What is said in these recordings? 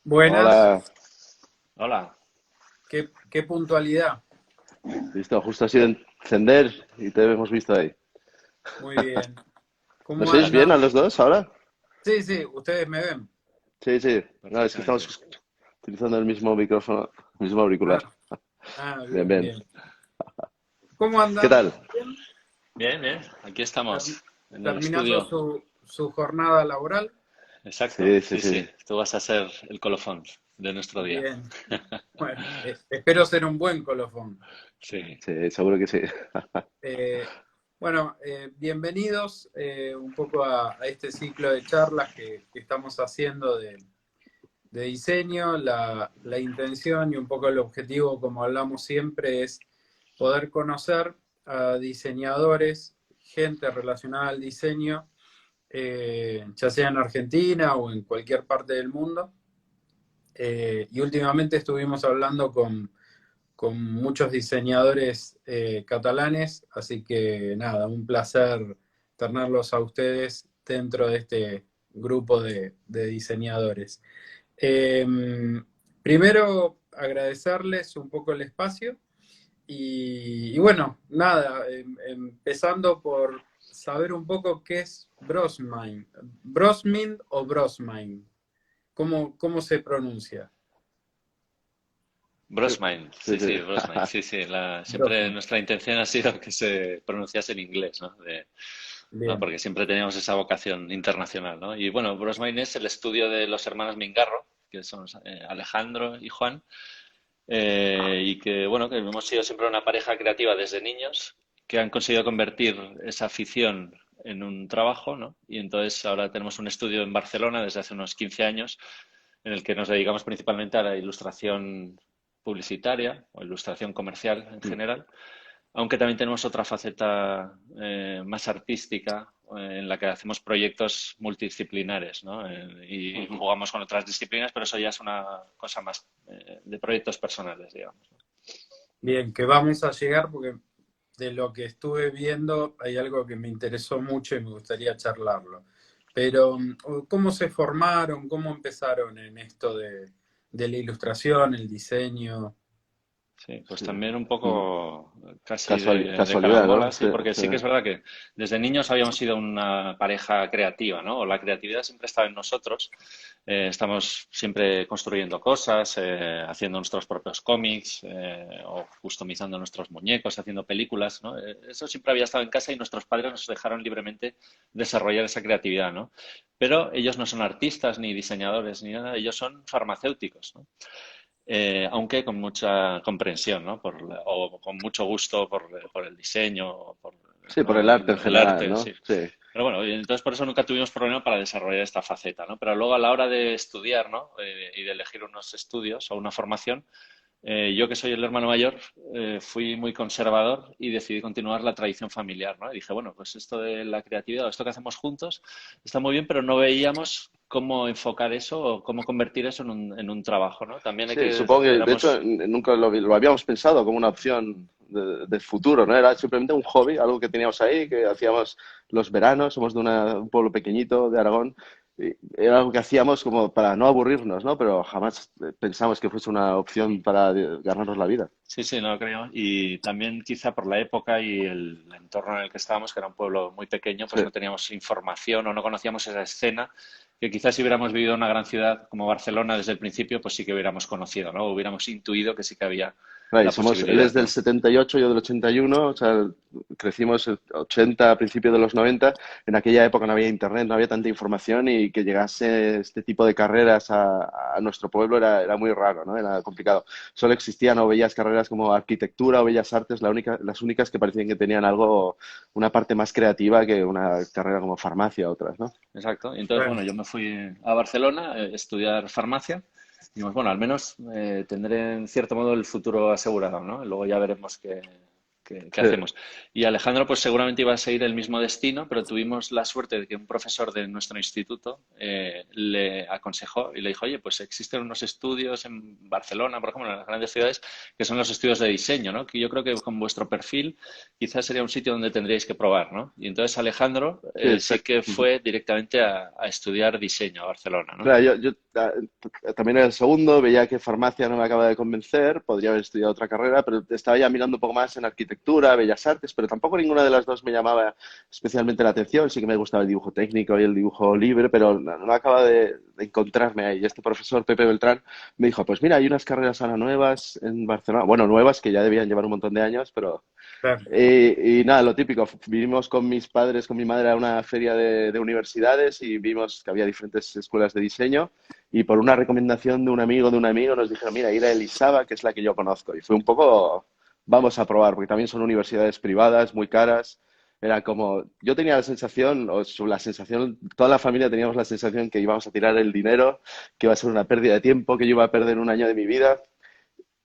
Buenas, Hola, Hola. qué puntualidad. listo, justo ha sido encender y te hemos visto ahí. Muy bien. ¿Nos ¿Cómo oís bien a andan? los dos ahora? Sí, sí, ustedes me ven. Sí, sí. No, es que Perfectamente. estamos utilizando el mismo micrófono, el mismo auricular. Ah, Bien, bien, bien. bien. ¿Cómo ¿Qué andan? tal? Bien. Bien, bien. Aquí Ter- estamos, en el Terminando estudio. su jornada laboral. Exacto. Sí, sí, Sí, sí. sí. Tú vas a ser el colofón de nuestro día. Bien. Bueno, espero ser un buen colofón. Sí. Sí, seguro que sí. Eh, bueno, bienvenidos un poco a este ciclo de charlas que estamos haciendo de diseño. La intención y un poco el objetivo, como hablamos siempre, es poder conocer a diseñadores, gente relacionada al diseño, ya sea en Argentina o en cualquier parte del mundo. Y últimamente estuvimos hablando con muchos diseñadores catalanes, así que nada, un placer tenerlos a ustedes dentro de este grupo de diseñadores. Eh, Primero, agradecerles un poco el espacio y bueno, nada, empezando por saber un poco qué es Brosmind. ¿Brosmind o Brosmind? ¿Cómo se pronuncia? Brosmine. Sí, Sí, sí. sí, Brosmine. Sí, sí. Siempre Brosmind. nuestra intención ha sido que se pronunciase en inglés, ¿no? ¿No? Bien, Porque siempre teníamos esa vocación internacional, ¿no? Y bueno, Brosmine es el estudio de los hermanos Mingarro, que son Alejandro y Juan. Y que bueno, que hemos sido siempre una pareja creativa desde niños, que han conseguido convertir esa afición en un trabajo, ¿no? Y entonces ahora tenemos un estudio en Barcelona desde hace unos 15 años en el que nos dedicamos principalmente a la ilustración publicitaria o ilustración comercial en general, aunque también tenemos otra faceta más artística en la que hacemos proyectos multidisciplinares, ¿no? Y Ujú. jugamos con otras disciplinas, pero eso ya es una cosa más de proyectos personales, digamos, ¿no? bien, que vamos a llegar porque de lo que estuve viendo hay algo que me interesó mucho y me gustaría charlarlo. Pero, ¿cómo se formaron? ¿Cómo empezaron en esto de la ilustración, el diseño? Sí, pues Sí. también un Mm. poco casi de Casualidad, carambola, ¿no? sí, Sí, porque sí. sí que es verdad que desde niños habíamos sido una pareja creativa, ¿no? O la creatividad siempre estaba en nosotros. Estamos siempre construyendo cosas, haciendo nuestros propios cómics, o customizando nuestros muñecos, haciendo películas, ¿no? Eso siempre había estado en casa y nuestros padres nos dejaron libremente desarrollar esa creatividad, ¿no? Pero ellos no son artistas ni diseñadores ni nada, ellos son farmacéuticos, ¿no? Aunque con mucha comprensión, ¿no? O con mucho gusto por el diseño, Sí, por el ¿no? arte en El general, arte, ¿no? sí. Sí. Pero bueno, y entonces por eso nunca tuvimos problema para desarrollar esta faceta, ¿no? Pero luego a la hora de estudiar, ¿no? Y de elegir unos estudios o una formación, yo que soy el hermano mayor, fui muy conservador y decidí continuar la tradición familiar, ¿no? Y dije, bueno, pues esto de la creatividad o esto que hacemos juntos está muy bien, pero no veíamos cómo enfocar eso o cómo convertir eso en un trabajo, ¿no? También hay Sí, que, supongo que de hecho éramos, nunca lo habíamos pensado como una opción de futuro, ¿no? Era simplemente un hobby, algo que teníamos ahí, que hacíamos los veranos, somos de un pueblo pequeñito de Aragón, y era algo que hacíamos como para no aburrirnos, ¿no? Pero jamás pensamos que fuese una opción para ganarnos la vida. sí, sí, no lo creo. Y también quizá por la época y el entorno en el que estábamos, que era un pueblo muy pequeño, Sí. pues no teníamos información o no conocíamos esa escena que quizás si hubiéramos vivido en una gran ciudad como Barcelona desde el principio, pues sí que hubiéramos conocido, ¿no? Hubiéramos intuido que sí que había Claro, y la somos, él es posibilidad, del ¿no? 78, yo del 81, o sea, crecimos el 80, a principios de los 90. En aquella época no había internet, no había tanta información y que llegase este tipo de carreras a nuestro pueblo era muy raro, ¿no? Era complicado. Solo existían o bellas carreras como arquitectura o bellas artes, las únicas que parecían que tenían algo, una parte más creativa que una carrera como farmacia o otras, ¿no? Exacto. Y entonces, Bueno, bueno, yo me fui a Barcelona a estudiar farmacia. Y dijimos, bueno, al menos tendré en cierto modo el futuro asegurado, ¿no? Luego ya veremos qué Sí. hacemos. Y Alejandro, pues seguramente iba a seguir el mismo destino, pero tuvimos la suerte de que un profesor de nuestro instituto le aconsejó y le dijo, oye, pues existen unos estudios en Barcelona, por ejemplo, en las grandes ciudades, que son los estudios de diseño, ¿no? Que yo creo que con vuestro perfil quizás sería un sitio donde tendríais que probar, ¿no? Y entonces Alejandro Sí, sí exacto. que fue directamente a estudiar diseño a Barcelona, ¿no? Claro, yo también era el segundo, veía que farmacia no me acaba de convencer, podría haber estudiado otra carrera, pero estaba ya mirando un poco más en arquitectura, bellas artes, pero tampoco ninguna de las dos me llamaba especialmente la atención. Sí que me gustaba el dibujo técnico y el dibujo libre, pero no acaba de encontrarme ahí. Y este profesor, Pepe Beltrán, me dijo, pues mira, hay unas carreras ahora nuevas en Barcelona, bueno, nuevas que ya debían llevar un montón de años, pero Claro. y nada, lo típico, vinimos con mis padres, con mi madre a una feria de universidades y vimos que había diferentes escuelas de diseño y por una recomendación de un amigo nos dijeron, mira, ir a Elisava, que es la que yo conozco. Y fue un poco, vamos a probar, porque también son universidades privadas, muy caras. Era como, yo tenía la sensación, la sensación, toda la familia teníamos la sensación que íbamos a tirar el dinero, que iba a ser una pérdida de tiempo, que yo iba a perder un año de mi vida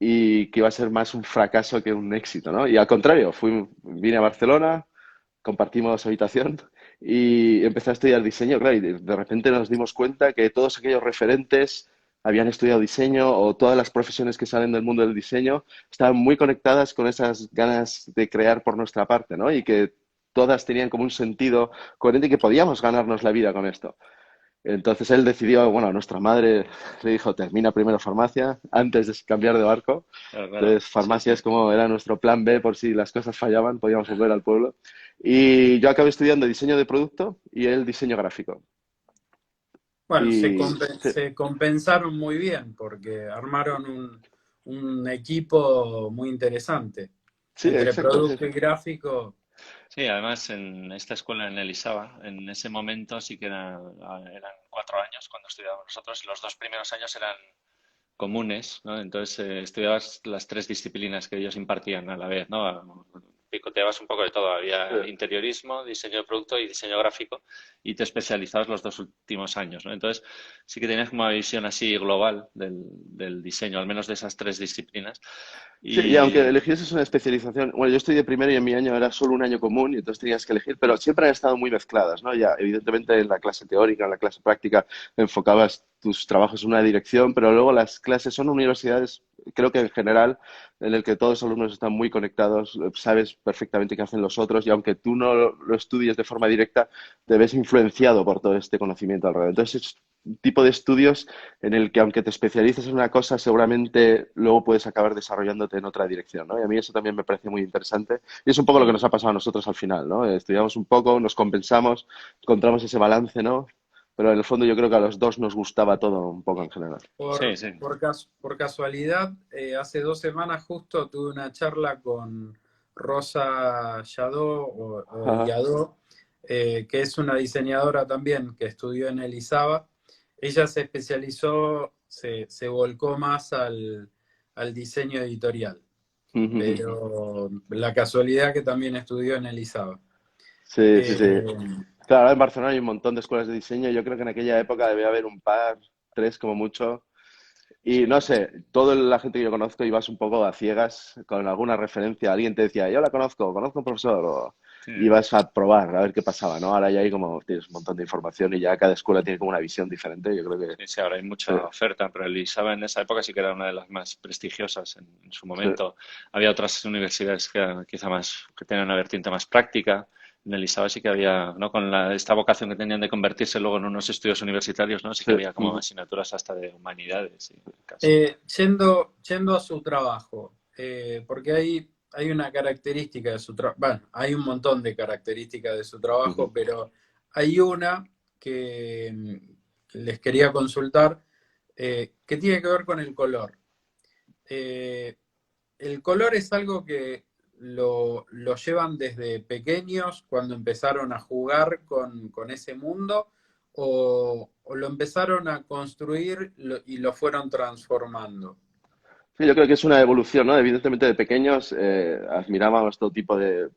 y que iba a ser más un fracaso que un éxito, ¿no? Y al contrario, vine a Barcelona, compartimos habitación y empecé a estudiar diseño, claro, y de repente nos dimos cuenta que todos aquellos referentes habían estudiado diseño o todas las profesiones que salen del mundo del diseño estaban muy conectadas con esas ganas de crear por nuestra parte, ¿no? Y que todas tenían como un sentido coherente y que podíamos ganarnos la vida con esto. Entonces él decidió, bueno, a nuestra madre le dijo, termina primero farmacia antes de cambiar de barco. Claro, claro. Entonces farmacia es como era nuestro plan B por si las cosas fallaban, podíamos volver al pueblo. Y yo acabé estudiando diseño de producto y él diseño gráfico. Bueno, Y sí, se compensaron muy bien porque armaron un equipo muy interesante. sí, Entre exacto, sí, producto sí. y gráfico, Sí, además en esta escuela en Elisava, en ese momento sí que eran 4 años cuando estudiábamos nosotros, y los 2 primeros años eran comunes, ¿no? Entonces estudiabas las tres disciplinas que ellos impartían a la vez, ¿no? Picoteabas un poco de todo, había interiorismo, diseño de producto y diseño gráfico, y te especializabas los 2 últimos años, ¿no? Entonces sí que tenías como una visión así global del diseño, al menos de esas tres disciplinas. Sí, y aunque Y eligieses una especialización, bueno, yo estudié primero y en mi año era solo un año común y entonces tenías que elegir, pero siempre han estado muy mezcladas, ¿no? Ya, evidentemente en la clase teórica, en la clase práctica, enfocabas tus trabajos en una dirección, pero luego las clases son universidades, creo que en general, en el que todos los alumnos están muy conectados, sabes perfectamente qué hacen los otros y aunque tú no lo estudies de forma directa, te ves influenciado por todo este conocimiento alrededor. Entonces es un tipo de estudios en el que aunque te especialices en una cosa, seguramente luego puedes acabar desarrollándote en otra dirección, ¿no? Y a mí eso también me parece muy interesante. Y es un poco lo que nos ha pasado a nosotros al final, ¿no? Estudiamos un poco, nos compensamos, encontramos ese balance, ¿no? Pero en el fondo yo creo que a los dos nos gustaba todo un poco en general. sí, sí. por casualidad, hace 2 semanas justo tuve una charla con Rosa Yadó o Ajá. Yadó, que es una diseñadora también que estudió en el ISABA. Ella se especializó, se volcó más al diseño editorial, pero la casualidad que también estudió en el ISABA. Sí, sí, Eh, sí. Claro, ahora en Barcelona hay un montón de escuelas de diseño. Yo creo que en aquella época debía haber un par, tres como mucho. Y no Sí. sé, toda la gente que yo conozco ibas un poco a ciegas con alguna referencia. Alguien te decía, yo la conozco, conozco a un profesor, o Sí. ibas a probar a ver qué pasaba, ¿no? Ahora ya hay como, tienes un montón de información y ya cada escuela tiene como una visión diferente. Yo creo que Sí, sí, ahora hay sí, mucha oferta, pero el ISABA en esa época sí que era una de las más prestigiosas en su sí, momento. Había otras universidades que quizá más, que tenían una vertiente más práctica. En el ISABA sí que había, ¿no? Con esta vocación que tenían de convertirse luego en unos estudios universitarios, ¿no? Sí que sí, había como asignaturas hasta de humanidades y casi. Yendo a su trabajo, porque hay una característica de su trabajo, bueno, hay un montón de características de su trabajo, ujú. pero hay una que les quería consultar, que tiene que ver con el color. Eh, el color es algo que lo llevan desde pequeños cuando empezaron a jugar con ese mundo o lo empezaron a construir y lo fueron transformando. Sí, yo creo que es una evolución, ¿no? Evidentemente de pequeños admirábamos todo tipo de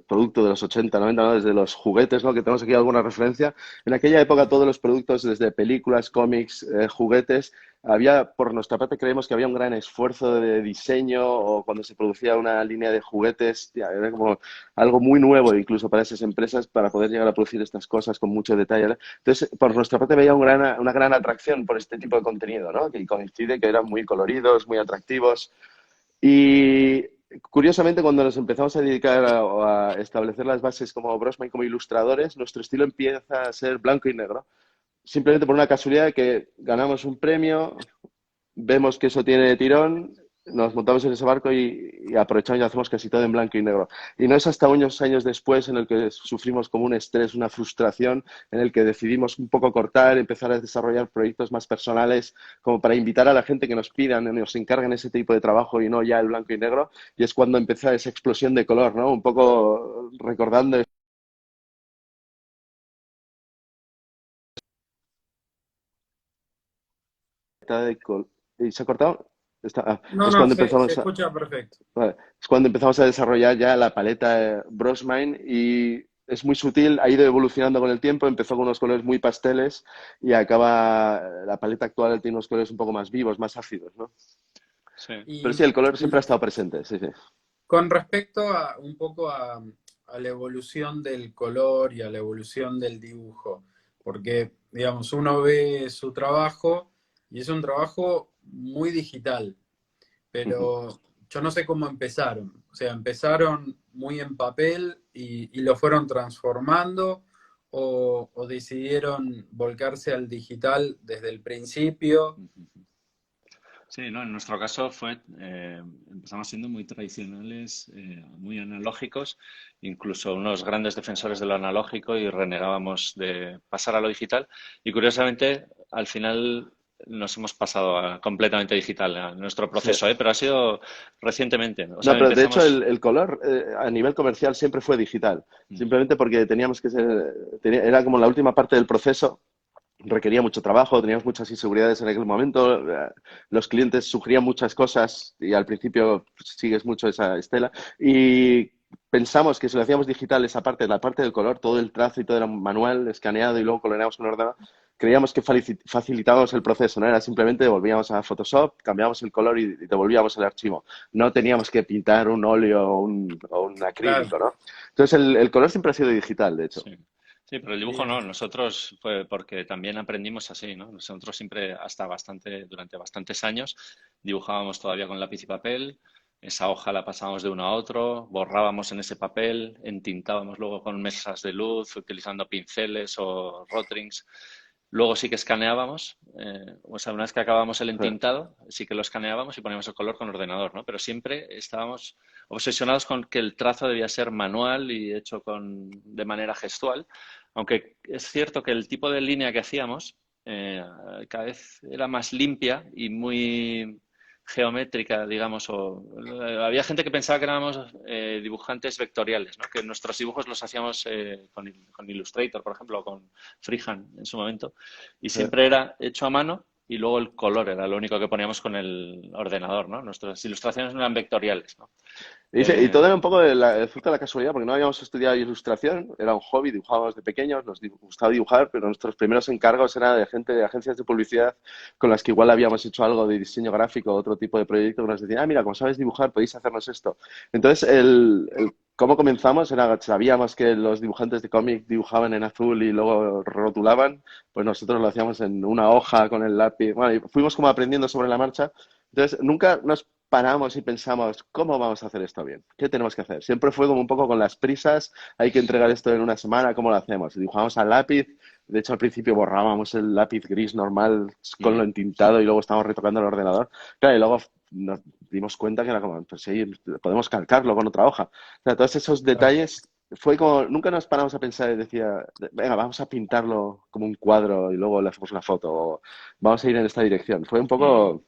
producto de los 80, 90, ¿no? Desde los juguetes, ¿no? Que tenemos aquí alguna referencia. En aquella época todos los productos, desde películas, cómics, juguetes, había, por nuestra parte creemos que había un gran esfuerzo de diseño o cuando se producía una línea de juguetes, tía, era como algo muy nuevo incluso para esas empresas para poder llegar a producir estas cosas con mucho detalle, ¿no? Entonces, por nuestra parte veía una gran atracción por este tipo de contenido, ¿no? Que coincide que eran muy coloridos, muy atractivos. Y curiosamente, cuando nos empezamos a dedicar a establecer las bases como Brosman, como ilustradores, nuestro estilo empieza a ser blanco y negro. simplemente por una casualidad que ganamos un premio, vemos que eso tiene tirón, nos montamos en ese barco y aprovechamos y hacemos casi todo en blanco y negro. Y no es hasta unos años después en el que sufrimos como un estrés, una frustración, en el que decidimos un poco cortar, empezar a desarrollar proyectos más personales, como para invitar a la gente que nos pidan, nos encarguen ese tipo de trabajo y no ya el blanco y negro. Y es cuando empieza esa explosión de color, ¿no? Un poco recordando ¿Y se ha cortado? No, Es no, cuando se empezamos escucha perfecto. vale, es cuando empezamos a desarrollar ya la paleta Brosmine y es muy sutil, ha ido evolucionando con el tiempo, empezó con unos colores muy pasteles y acaba, la paleta actual tiene unos colores un poco más vivos, más ácidos, ¿no? Sí. Pero Y, sí, el color siempre ha y estado presente, sí, sí. con respecto a un poco a la evolución del color y a la evolución del dibujo, porque, digamos, uno ve su trabajo y es un trabajo muy digital, Ujú. pero yo no sé cómo empezaron. O sea, empezaron muy en papel y lo fueron transformando o decidieron volcarse al digital desde el principio. Sí, no, en nuestro caso empezamos siendo muy tradicionales, muy analógicos, incluso unos grandes defensores de lo analógico y renegábamos de pasar a lo digital. Y curiosamente, al final nos hemos pasado a completamente digital a nuestro Sí. proceso, ¿eh? Pero ha sido recientemente. O No, sea, pero de hecho empezamos. el color a nivel comercial siempre fue digital, simplemente porque teníamos que ser, era como la última parte del proceso, requería mucho trabajo, teníamos muchas inseguridades en aquel momento, los clientes sugerían muchas cosas y al principio pues, sigues mucho esa estela y pensamos que si lo hacíamos digital esa parte, la parte del color, todo el trazo y todo era manual, escaneado y luego coloreábamos con ordenador, creíamos que facilitábamos el proceso, no era simplemente volvíamos a Photoshop, cambiábamos el color y devolvíamos el archivo. No teníamos que pintar un óleo o un Claro, acrílico, ¿no? Entonces el color siempre ha sido digital, de hecho. Sí. Sí, pero el dibujo bien. no. Nosotros fue porque también aprendimos así, ¿no? Nosotros siempre, durante bastantes años, dibujábamos todavía con lápiz y papel. Esa hoja la pasábamos de uno a otro, borrábamos en ese papel, entintábamos luego con mesas de luz, utilizando pinceles o rotrings. Luego sí que escaneábamos, o sea, una vez que acabábamos el entintado, sí que lo escaneábamos y poníamos el color con ordenador, ¿no? Pero siempre estábamos obsesionados con que el trazo debía ser manual y hecho de manera gestual, aunque es cierto que el tipo de línea que hacíamos eh, cada vez era más limpia y muy geométrica, digamos, había gente que pensaba que éramos dibujantes vectoriales, ¿no? Que nuestros dibujos los hacíamos con Illustrator, por ejemplo, o con Freehand en su momento, y siempre era hecho a mano y luego el color era lo único que poníamos con el ordenador, ¿no? Nuestras ilustraciones no eran vectoriales, ¿no? Y todo era un poco de fruto de la casualidad, porque no habíamos estudiado ilustración, era un hobby, dibujábamos de pequeños, nos gustaba dibujar, pero nuestros primeros encargos eran de gente de agencias de publicidad con las que igual habíamos hecho algo de diseño gráfico o otro tipo de proyecto, que nos decían, ah, mira, como sabes dibujar, podéis hacernos esto. Entonces, cómo comenzamos era, sabíamos que los dibujantes de cómic dibujaban en azul y luego rotulaban, pues nosotros lo hacíamos en una hoja con el lápiz. Bueno, y fuimos como aprendiendo sobre la marcha. Entonces, nunca nos paramos y pensamos, ¿cómo vamos a hacer esto bien? ¿Qué tenemos que hacer? Siempre fue como un poco con las prisas, hay que entregar esto en una semana, ¿cómo lo hacemos? Dibujamos al lápiz, de hecho al principio borrábamos el lápiz gris normal con lo entintado y luego estábamos retocando el ordenador. Claro, y luego nos dimos cuenta que era como, pues sí, podemos calcarlo con otra hoja. O sea, todos esos detalles fue como, nunca nos paramos a pensar y decía, venga, vamos a pintarlo como un cuadro y luego le hacemos una foto o vamos a ir en esta dirección. Fue un poco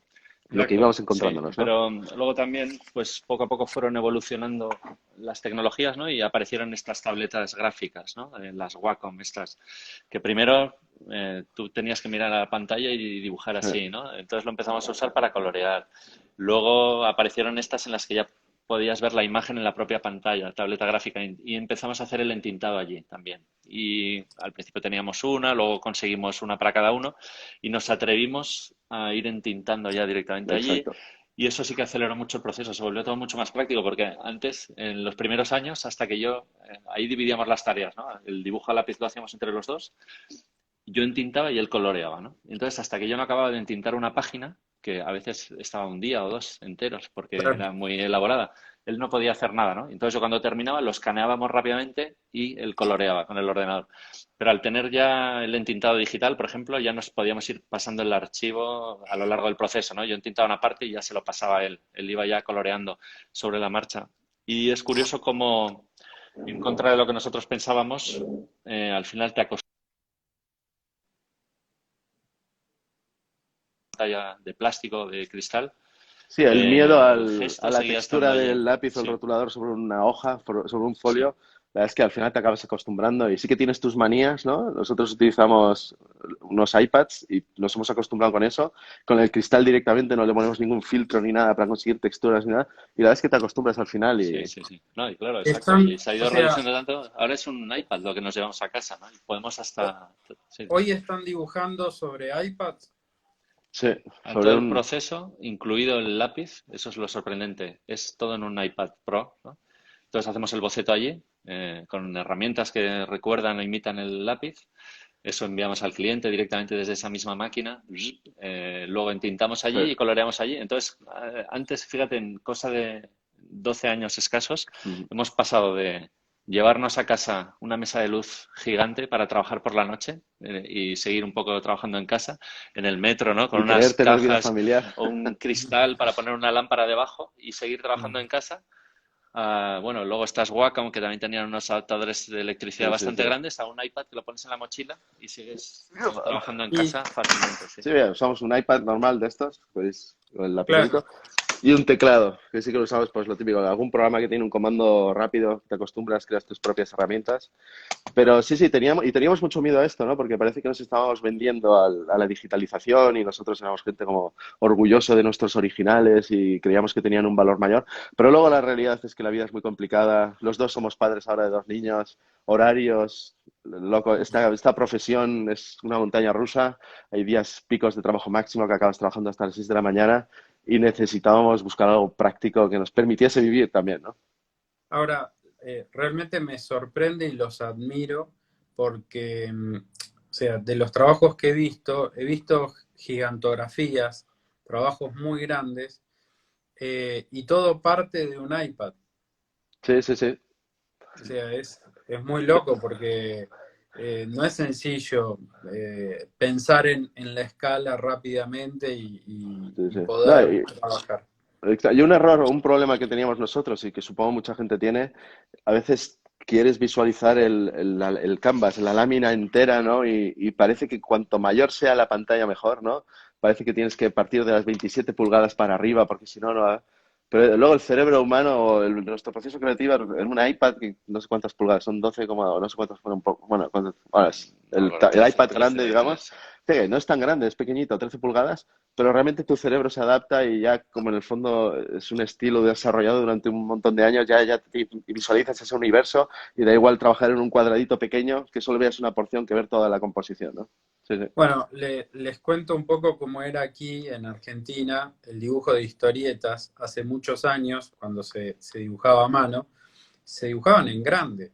lo que Exacto, íbamos sí, encontrándonos, ¿no? pero luego también, pues poco a poco fueron evolucionando las tecnologías, ¿no? Y aparecieron estas tabletas gráficas, ¿no? Las Wacom, estas, que primero tú tenías que mirar a la pantalla y dibujar así, ¿no? Entonces lo empezamos a usar para colorear. Luego aparecieron estas en las que ya podías ver la imagen en la propia pantalla, tableta gráfica, y empezamos a hacer el entintado allí también. Y al principio teníamos una, luego conseguimos una para cada uno y nos atrevimos a ir entintando ya directamente allí. Exacto. Y eso sí que aceleró mucho el proceso, se volvió todo mucho más práctico, porque antes, en los primeros años, hasta que ahí dividíamos las tareas, ¿no? El dibujo a lápiz lo hacíamos entre los dos, yo entintaba y él coloreaba, ¿no? Entonces, hasta que yo no acababa de entintar una página, que a veces estaba un día o dos enteros, porque Claro. era muy elaborada, él no podía hacer nada, ¿no? Entonces yo cuando terminaba lo escaneábamos rápidamente y él coloreaba con el ordenador. Pero al tener ya el entintado digital, por ejemplo, ya nos podíamos ir pasando el archivo a lo largo del proceso, ¿no? Yo entintaba una parte y ya se lo pasaba a él. Él iba ya coloreando sobre la marcha. Y es curioso cómo, en contra de lo que nosotros pensábamos, al final te acostumbras a la pantalla de plástico, de cristal, Sí, el miedo el a gesto la seguía estando textura allí. del lápiz o el Sí, rotulador sobre una hoja, sobre un sí. folio, la verdad es que al final te acabas acostumbrando y sí que tienes tus manías, ¿no? Nosotros utilizamos unos iPads y nos hemos acostumbrado con eso. Con el cristal directamente no le ponemos ningún filtro ni nada para conseguir texturas ni nada. Y la verdad es que te acostumbras al final Sí, y sí, sí. No, y claro, exacto. Están, Y se ha o ido sea, reduciendo tanto. Ahora es un iPad lo que nos llevamos a casa, ¿no? Y podemos hasta... Sí. hoy están dibujando sobre iPads. sí, A todo sobre el un... proceso, incluido el lápiz, eso es lo sorprendente. Es todo en un iPad Pro, ¿no? Entonces hacemos el boceto allí, con herramientas que recuerdan o imitan el lápiz. Eso enviamos al cliente directamente desde esa misma máquina. Luego entintamos sí. allí y coloreamos allí. Entonces, antes, fíjate, en cosa de 12 años escasos, Ujú. hemos pasado de llevarnos a casa una mesa de luz gigante para trabajar por la noche, y seguir un poco trabajando en casa, en el metro, ¿no? Con Y unas querer tener vida cajas familiar. o un cristal para poner una lámpara debajo y seguir trabajando Mm. en casa. Bueno, luego estás Wacom, que también tenían unos adaptadores de electricidad Sí, sí, bastante sí. grandes, a un iPad que lo pones en la mochila y sigues trabajando en Y casa fácilmente, sí. Sí, mira, usamos un iPad normal de estos, pues el claro, lapicito, y un teclado, que sí que lo usamos, pues lo típico, algún programa que tiene un comando rápido, te acostumbras, creas tus propias herramientas. Pero sí, sí, teníamos mucho miedo a esto, ¿no? Porque parece que nos estábamos vendiendo a la digitalización y nosotros éramos gente como orgulloso de nuestros originales y creíamos que tenían un valor mayor. Pero luego la realidad es que la vida es muy complicada. Los dos somos padres ahora de dos niños, horarios, loco. Esta profesión es una montaña rusa. Hay días picos de trabajo máximo que acabas trabajando hasta las 6 de la mañana y necesitábamos buscar algo práctico que nos permitiese vivir también, ¿no? ahora realmente me sorprende y los admiro porque, o sea, de los trabajos que he visto gigantografías, trabajos muy grandes, y todo parte de un iPad. Sí, sí, sí. O sea, es muy loco porque no es sencillo pensar en la escala rápidamente Sí, y sí. No, poder trabajar. y un error o un problema que teníamos nosotros y que supongo mucha gente tiene, a veces quieres visualizar el canvas, la lámina entera, ¿no? Y parece que cuanto mayor sea la pantalla, mejor, ¿no? Parece que tienes que partir de las 27 pulgadas para arriba, porque si no, no... Pero luego el cerebro humano, o nuestro proceso creativo, en un iPad, que no sé cuántas pulgadas, son 12, no sé cuántas fueron, bueno, bueno, No me acuerdo, el 13, iPad grande, 13, digamos, sí, no es tan grande, es pequeñito, 13 pulgadas, pero realmente tu cerebro se adapta y ya como en el fondo es un estilo desarrollado durante un montón de años, ya te visualizas ese universo y da igual trabajar en un cuadradito pequeño que solo veas una porción que ver toda la composición, ¿no? Sí, sí. Bueno, les cuento un poco cómo era aquí en Argentina el dibujo de historietas hace muchos años, cuando se dibujaba a mano, se dibujaban en grande.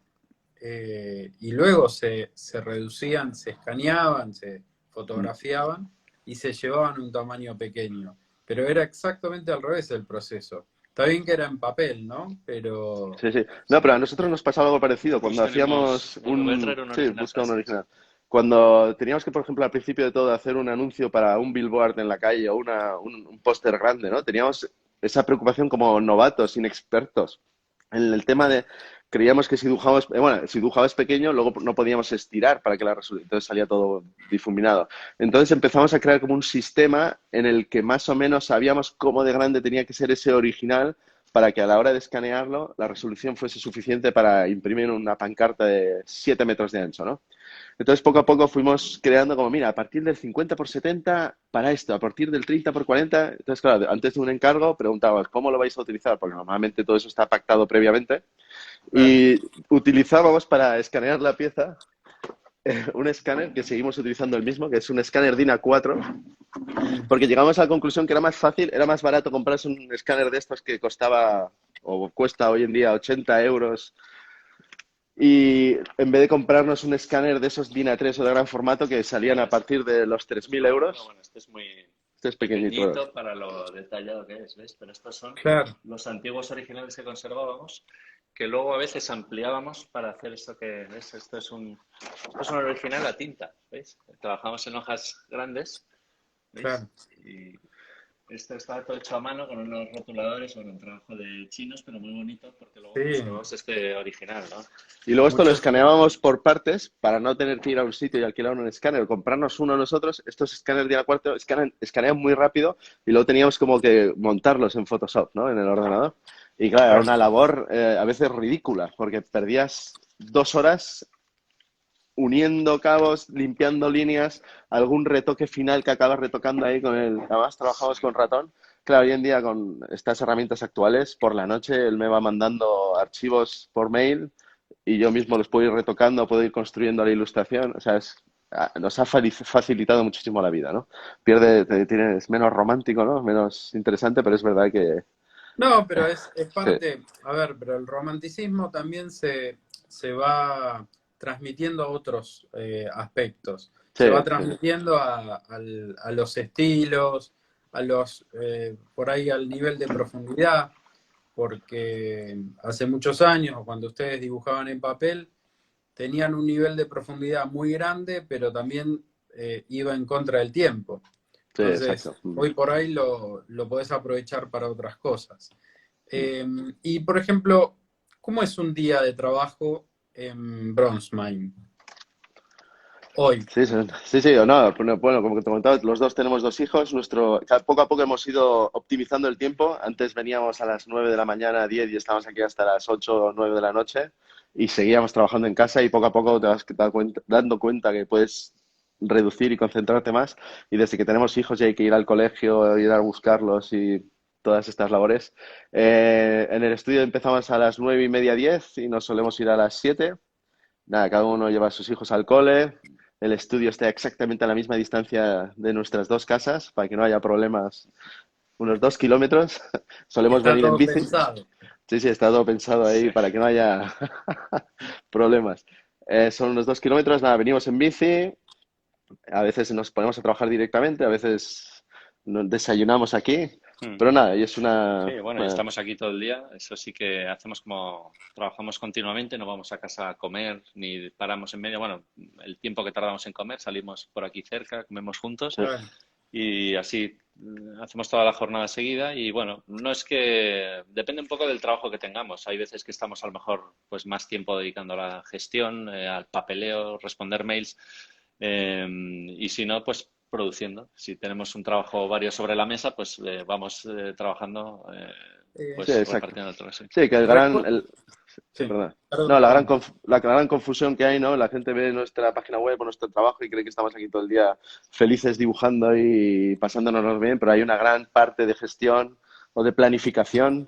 Y luego se reducían, se escaneaban, se Mm. fotografiaban y se llevaban a un tamaño pequeño. Pero era exactamente al revés el proceso. Está bien que era en papel, ¿no? Pero Sí, sí. No, pero a nosotros nos pasaba algo parecido cuando Tenemos, hacíamos voy a un... traer un Sí, original busca un casi. original. Cuando teníamos que, por ejemplo, al principio de todo, hacer un anuncio para un billboard en la calle o un póster grande, ¿no? Teníamos esa preocupación como novatos, inexpertos. En el tema de... Creíamos que si dibujabas, bueno, si dibujabas pequeño, luego no podíamos estirar para que la resolución... Entonces salía todo difuminado. Entonces empezamos a crear como un sistema en el que más o menos sabíamos cómo de grande tenía que ser ese original para que a la hora de escanearlo la resolución fuese suficiente para imprimir una pancarta de 7 metros de ancho, ¿no? Entonces, poco a poco fuimos creando como, mira, a partir del 50 por 70 para esto, a partir del 30 por 40. Entonces, claro, antes de un encargo preguntabas, ¿cómo lo vais a utilizar? Porque normalmente todo eso está pactado previamente. claro, Y utilizábamos para escanear la pieza un escáner que seguimos utilizando el mismo, que es un escáner DIN A4, mm, porque llegamos a la conclusión que era más fácil, era más barato comprarse un escáner de estos que costaba o cuesta hoy en día 80 euros y en vez de comprarnos un escáner de esos DIN A3 o de gran formato que salían a partir de los 3.000 No, euros. bueno, este es muy... Este es pequeñito. pequeñito para lo detallado que es, ¿ves? Pero estos son Claro, los antiguos originales que conservábamos, que luego a veces ampliábamos para hacer esto que ves. Esto es un original a tinta, ¿veis? Trabajamos en hojas grandes, ¿veis? claro. Y esto está todo hecho a mano con unos rotuladores, bueno, un trabajo de chinos, pero muy bonito porque luego Sí, conservamos este original, ¿no? Y luego esto lo muchos. escaneábamos por partes para no tener que ir a un sitio y alquilar un escáner o comprarnos uno nosotros. Estos escáneres de A4 escanean muy rápido y luego teníamos como que montarlos en Photoshop, ¿no? En el ordenador. Y claro, era Claro. una labor a veces ridícula porque perdías 2 horas uniendo cabos, limpiando líneas, algún retoque final que acabas retocando ahí con el... Además, trabajamos con ratón. Claro, hoy en día con estas herramientas actuales, por la noche él me va mandando archivos por mail y yo mismo los puedo ir retocando, puedo ir construyendo la ilustración. O sea, nos ha facilitado muchísimo la vida, ¿no? Es menos romántico, ¿no? Menos interesante, pero es verdad que... No, pero es Sí, parte, a ver, pero el romanticismo también se va transmitiendo a otros aspectos. sí, Se va sí. transmitiendo a los estilos, por ahí al nivel de profundidad, porque hace muchos años, cuando ustedes dibujaban en papel, tenían un nivel de profundidad muy grande, pero también iba en contra del tiempo. Sí, Entonces, exacto. hoy por ahí lo podés aprovechar para otras cosas. Y, por ejemplo, ¿cómo es un día de trabajo en Bronze Mine hoy? Sí, sí, sí, sí, o no, bueno, como te comentaba, los dos tenemos 2 hijos. Poco a poco hemos ido optimizando el tiempo. Antes veníamos a las 9 de la mañana, 10 y estábamos aquí hasta las 8 o 9 de la noche y seguíamos trabajando en casa y poco a poco te vas dando cuenta que puedes reducir y concentrarte más. Y desde que tenemos hijos y hay que ir al colegio, ir a buscarlos y todas estas labores. En el estudio empezamos a las 9:30, 10 y nos solemos ir a las 7. Nada, cada uno lleva a sus hijos al cole. El estudio está exactamente a la misma distancia de nuestras dos casas para que no haya problemas. Unos 2 kilómetros. Solemos Está venir en todo bici. pensado. Sí, sí, está todo pensado ahí Sí. para que no haya problemas. Son unos 2 kilómetros. Nada, venimos en bici. A veces nos ponemos a trabajar directamente, a veces nos desayunamos aquí. Hmm. Pero nada, y es una... Sí, bueno, y estamos aquí todo el día. Eso sí que hacemos como trabajamos continuamente, no vamos a casa a comer ni paramos en medio. Bueno, el tiempo que tardamos en comer, salimos por aquí cerca, comemos juntos Claro. y así hacemos toda la jornada seguida. Y bueno, no es que depende un poco del trabajo que tengamos. Hay veces que estamos a lo mejor pues más tiempo dedicando a la gestión, al papeleo, responder mails. Y si no, pues produciendo. Si tenemos un trabajo varios sobre la mesa, pues vamos trabajando, Eh, Sí, pues exacto. repartiendo todo así. Sí, que recu- sí, sí, perdón. perdón, No, perdón. la gran confusión que hay, ¿no? La gente ve nuestra página web o nuestro trabajo y cree que estamos aquí todo el día felices dibujando y pasándonos bien, pero hay una gran parte de gestión o de planificación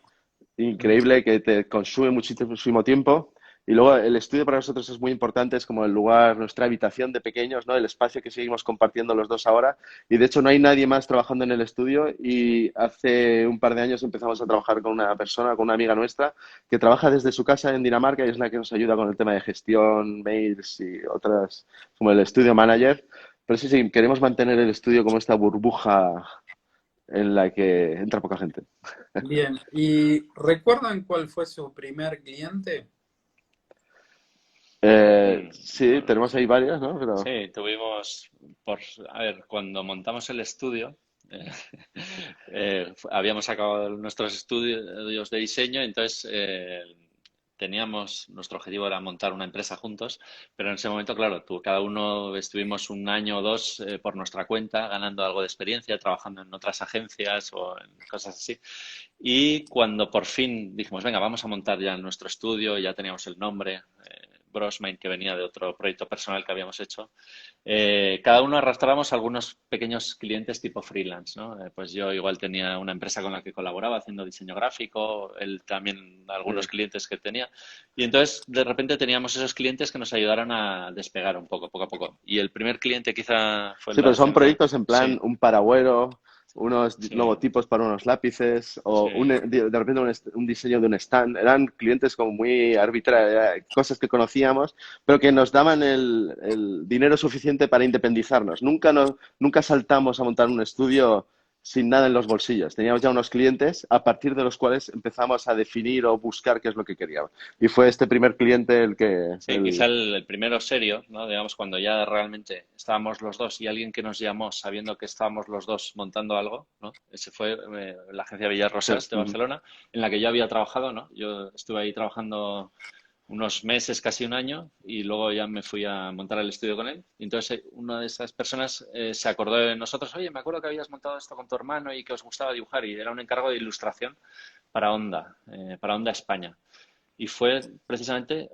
increíble que te consume muchísimo tiempo. Y luego el estudio para nosotros es muy importante, es como el lugar, nuestra habitación de pequeños, ¿no? El espacio que seguimos compartiendo los dos ahora. Y de hecho no hay nadie más trabajando en el estudio y hace un par de años empezamos a trabajar con una persona, con una amiga nuestra, que trabaja desde su casa en Dinamarca y es la que nos ayuda con el tema de gestión, mails y otras, como el estudio manager. Pero sí, sí, queremos mantener el estudio como esta burbuja en la que entra poca gente. Bien, ¿y recuerdan cuál fue su primer cliente? Sí, Bueno, tenemos ahí varias, ¿no? Pero sí, tuvimos, a ver, cuando montamos el estudio, eh, habíamos acabado nuestros estudios de diseño, entonces nuestro objetivo era montar una empresa juntos, pero en ese momento, claro, cada uno estuvimos un año o dos por nuestra cuenta, ganando algo de experiencia, trabajando en otras agencias o en cosas así. Y cuando por fin dijimos, venga, vamos a montar ya nuestro estudio, ya teníamos el nombre, Brosmine, que venía de otro proyecto personal que habíamos hecho, cada uno arrastramos algunos pequeños clientes tipo freelance, ¿no? Pues yo igual tenía una empresa con la que colaboraba haciendo diseño gráfico, él también algunos sí. clientes que tenía. Y entonces de repente teníamos esos clientes que nos ayudaron a despegar un poco, poco a poco. Y el primer cliente quizá fue el Sí, de pero son Hacienda. proyectos en plan Sí, un paragüero, unos sí, logotipos para unos lápices o sí. de repente un diseño de un stand. Eran clientes como muy arbitrarios, cosas que conocíamos, pero que nos daban el dinero suficiente para independizarnos. Nunca saltamos a montar un estudio sin nada en los bolsillos. Teníamos ya unos clientes a partir de los cuales empezamos a definir o buscar qué es lo que queríamos. Y fue este primer cliente el que... Sí, quizá el primero serio, ¿no? Digamos, cuando ya realmente estábamos los dos y alguien que nos llamó sabiendo que estábamos los dos montando algo, ¿no? Ese fue la agencia Villarrosas de Barcelona, en la que yo había trabajado, ¿no? Yo estuve ahí trabajando unos meses, casi un año, y luego ya me fui a montar el estudio con él. Y entonces una de esas personas se acordó de nosotros, oye, me acuerdo que habías montado esto con tu hermano y que os gustaba dibujar, y era un encargo de ilustración para Onda España. Y fue precisamente,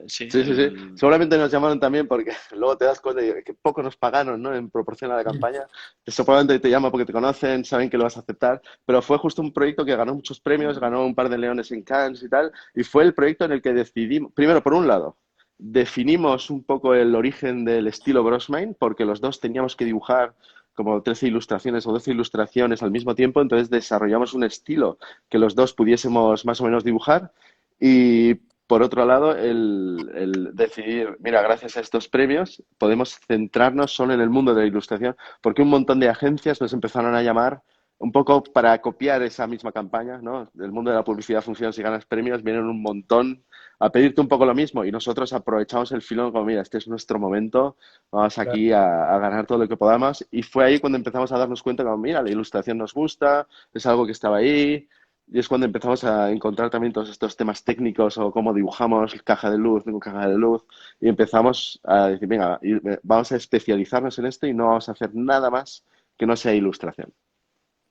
sí, Sí, sí, sí. Seguramente nos llamaron también porque luego te das cuenta de que poco nos pagaron, ¿no? En proporción a la campaña. Seguramente te llaman porque te conocen, saben que lo vas a aceptar. Pero fue justo un proyecto que ganó muchos premios, ganó un par de leones en Cannes y tal. Y fue el proyecto en el que decidimos, primero, por un lado, definimos un poco el origen del estilo Grossman, porque los dos teníamos que dibujar como 13 ilustraciones o 12 ilustraciones al mismo tiempo. Entonces desarrollamos un estilo que los dos pudiésemos más o menos dibujar. Y por otro lado, el decidir, mira, gracias a estos premios podemos centrarnos solo en el mundo de la ilustración, porque un montón de agencias nos empezaron a llamar un poco para copiar esa misma campaña, ¿no? El mundo de la publicidad funciona si ganas premios, vienen un montón a pedirte un poco lo mismo y nosotros aprovechamos el filón como, mira, este es nuestro momento, vamos Claro. aquí a ganar todo lo que podamos. Y fue ahí cuando empezamos a darnos cuenta como, mira, la ilustración nos gusta, es algo que estaba ahí, y es cuando empezamos a encontrar también todos estos temas técnicos o cómo dibujamos caja de luz, no caja de luz, y empezamos a decir, venga, vamos a especializarnos en esto y no vamos a hacer nada más que no sea ilustración.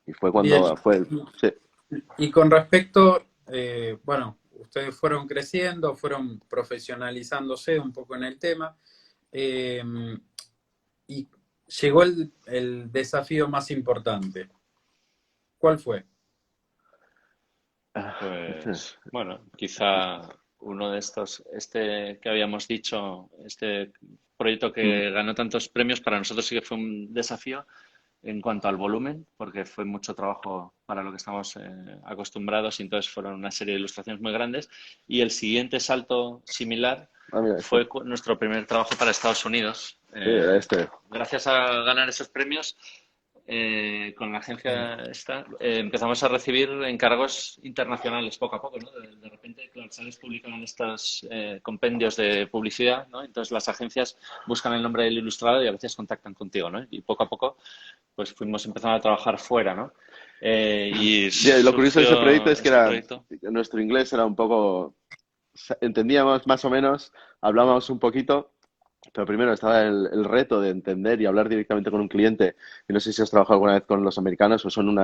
Y fue Bien. cuando fue, sí. Y con respecto, bueno, ustedes fueron creciendo, fueron profesionalizándose un poco en el tema, eh, y llegó el desafío más importante. ¿Cuál fue? pues bueno, quizá uno de estos, este que habíamos dicho, este proyecto Mm, que ganó tantos premios, para nosotros sí que fue un desafío en cuanto al volumen, porque fue mucho trabajo para lo que estamos acostumbrados y entonces fueron una serie de ilustraciones muy grandes. Y el siguiente salto similar mira, este, fue nuestro primer trabajo para Estados Unidos. sí, este. Gracias a ganar esos premios, con la agencia esta, empezamos a recibir encargos internacionales poco a poco, ¿no? De repente, claro, sales publican estos compendios de publicidad, ¿no? Entonces las agencias buscan el nombre del ilustrador y a veces contactan contigo, ¿no? Y poco a poco, pues fuimos empezando a trabajar fuera, ¿no? Y Sí, lo curioso de ese proyecto surgió es que este era, proyecto. nuestro inglés era un poco, entendíamos más o menos, hablábamos un poquito. Pero primero estaba el reto de entender y hablar directamente con un cliente. Y no sé si has trabajado alguna vez con los americanos o son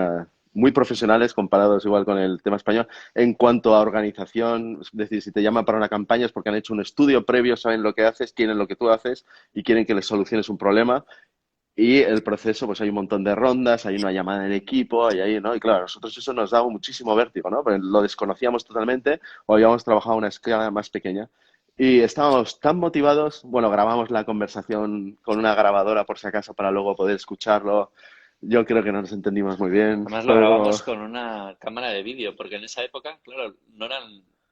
muy profesionales comparados igual con el tema español en cuanto a organización. Es decir, si te llaman para una campaña es porque han hecho un estudio previo, saben lo que haces, quieren lo que tú haces y quieren que les soluciones un problema. Y el proceso, pues hay un montón de rondas, hay una llamada en equipo, ¿no? Y claro, a nosotros eso nos daba muchísimo vértigo, ¿no? Porque lo desconocíamos totalmente o habíamos trabajado a una escala más pequeña. Y estábamos tan motivados, bueno, grabamos la conversación con una grabadora por si acaso para luego poder escucharlo. Yo creo que no nos entendimos muy bien. Además lo Fue como, grabamos con una cámara de vídeo, porque en esa época, claro,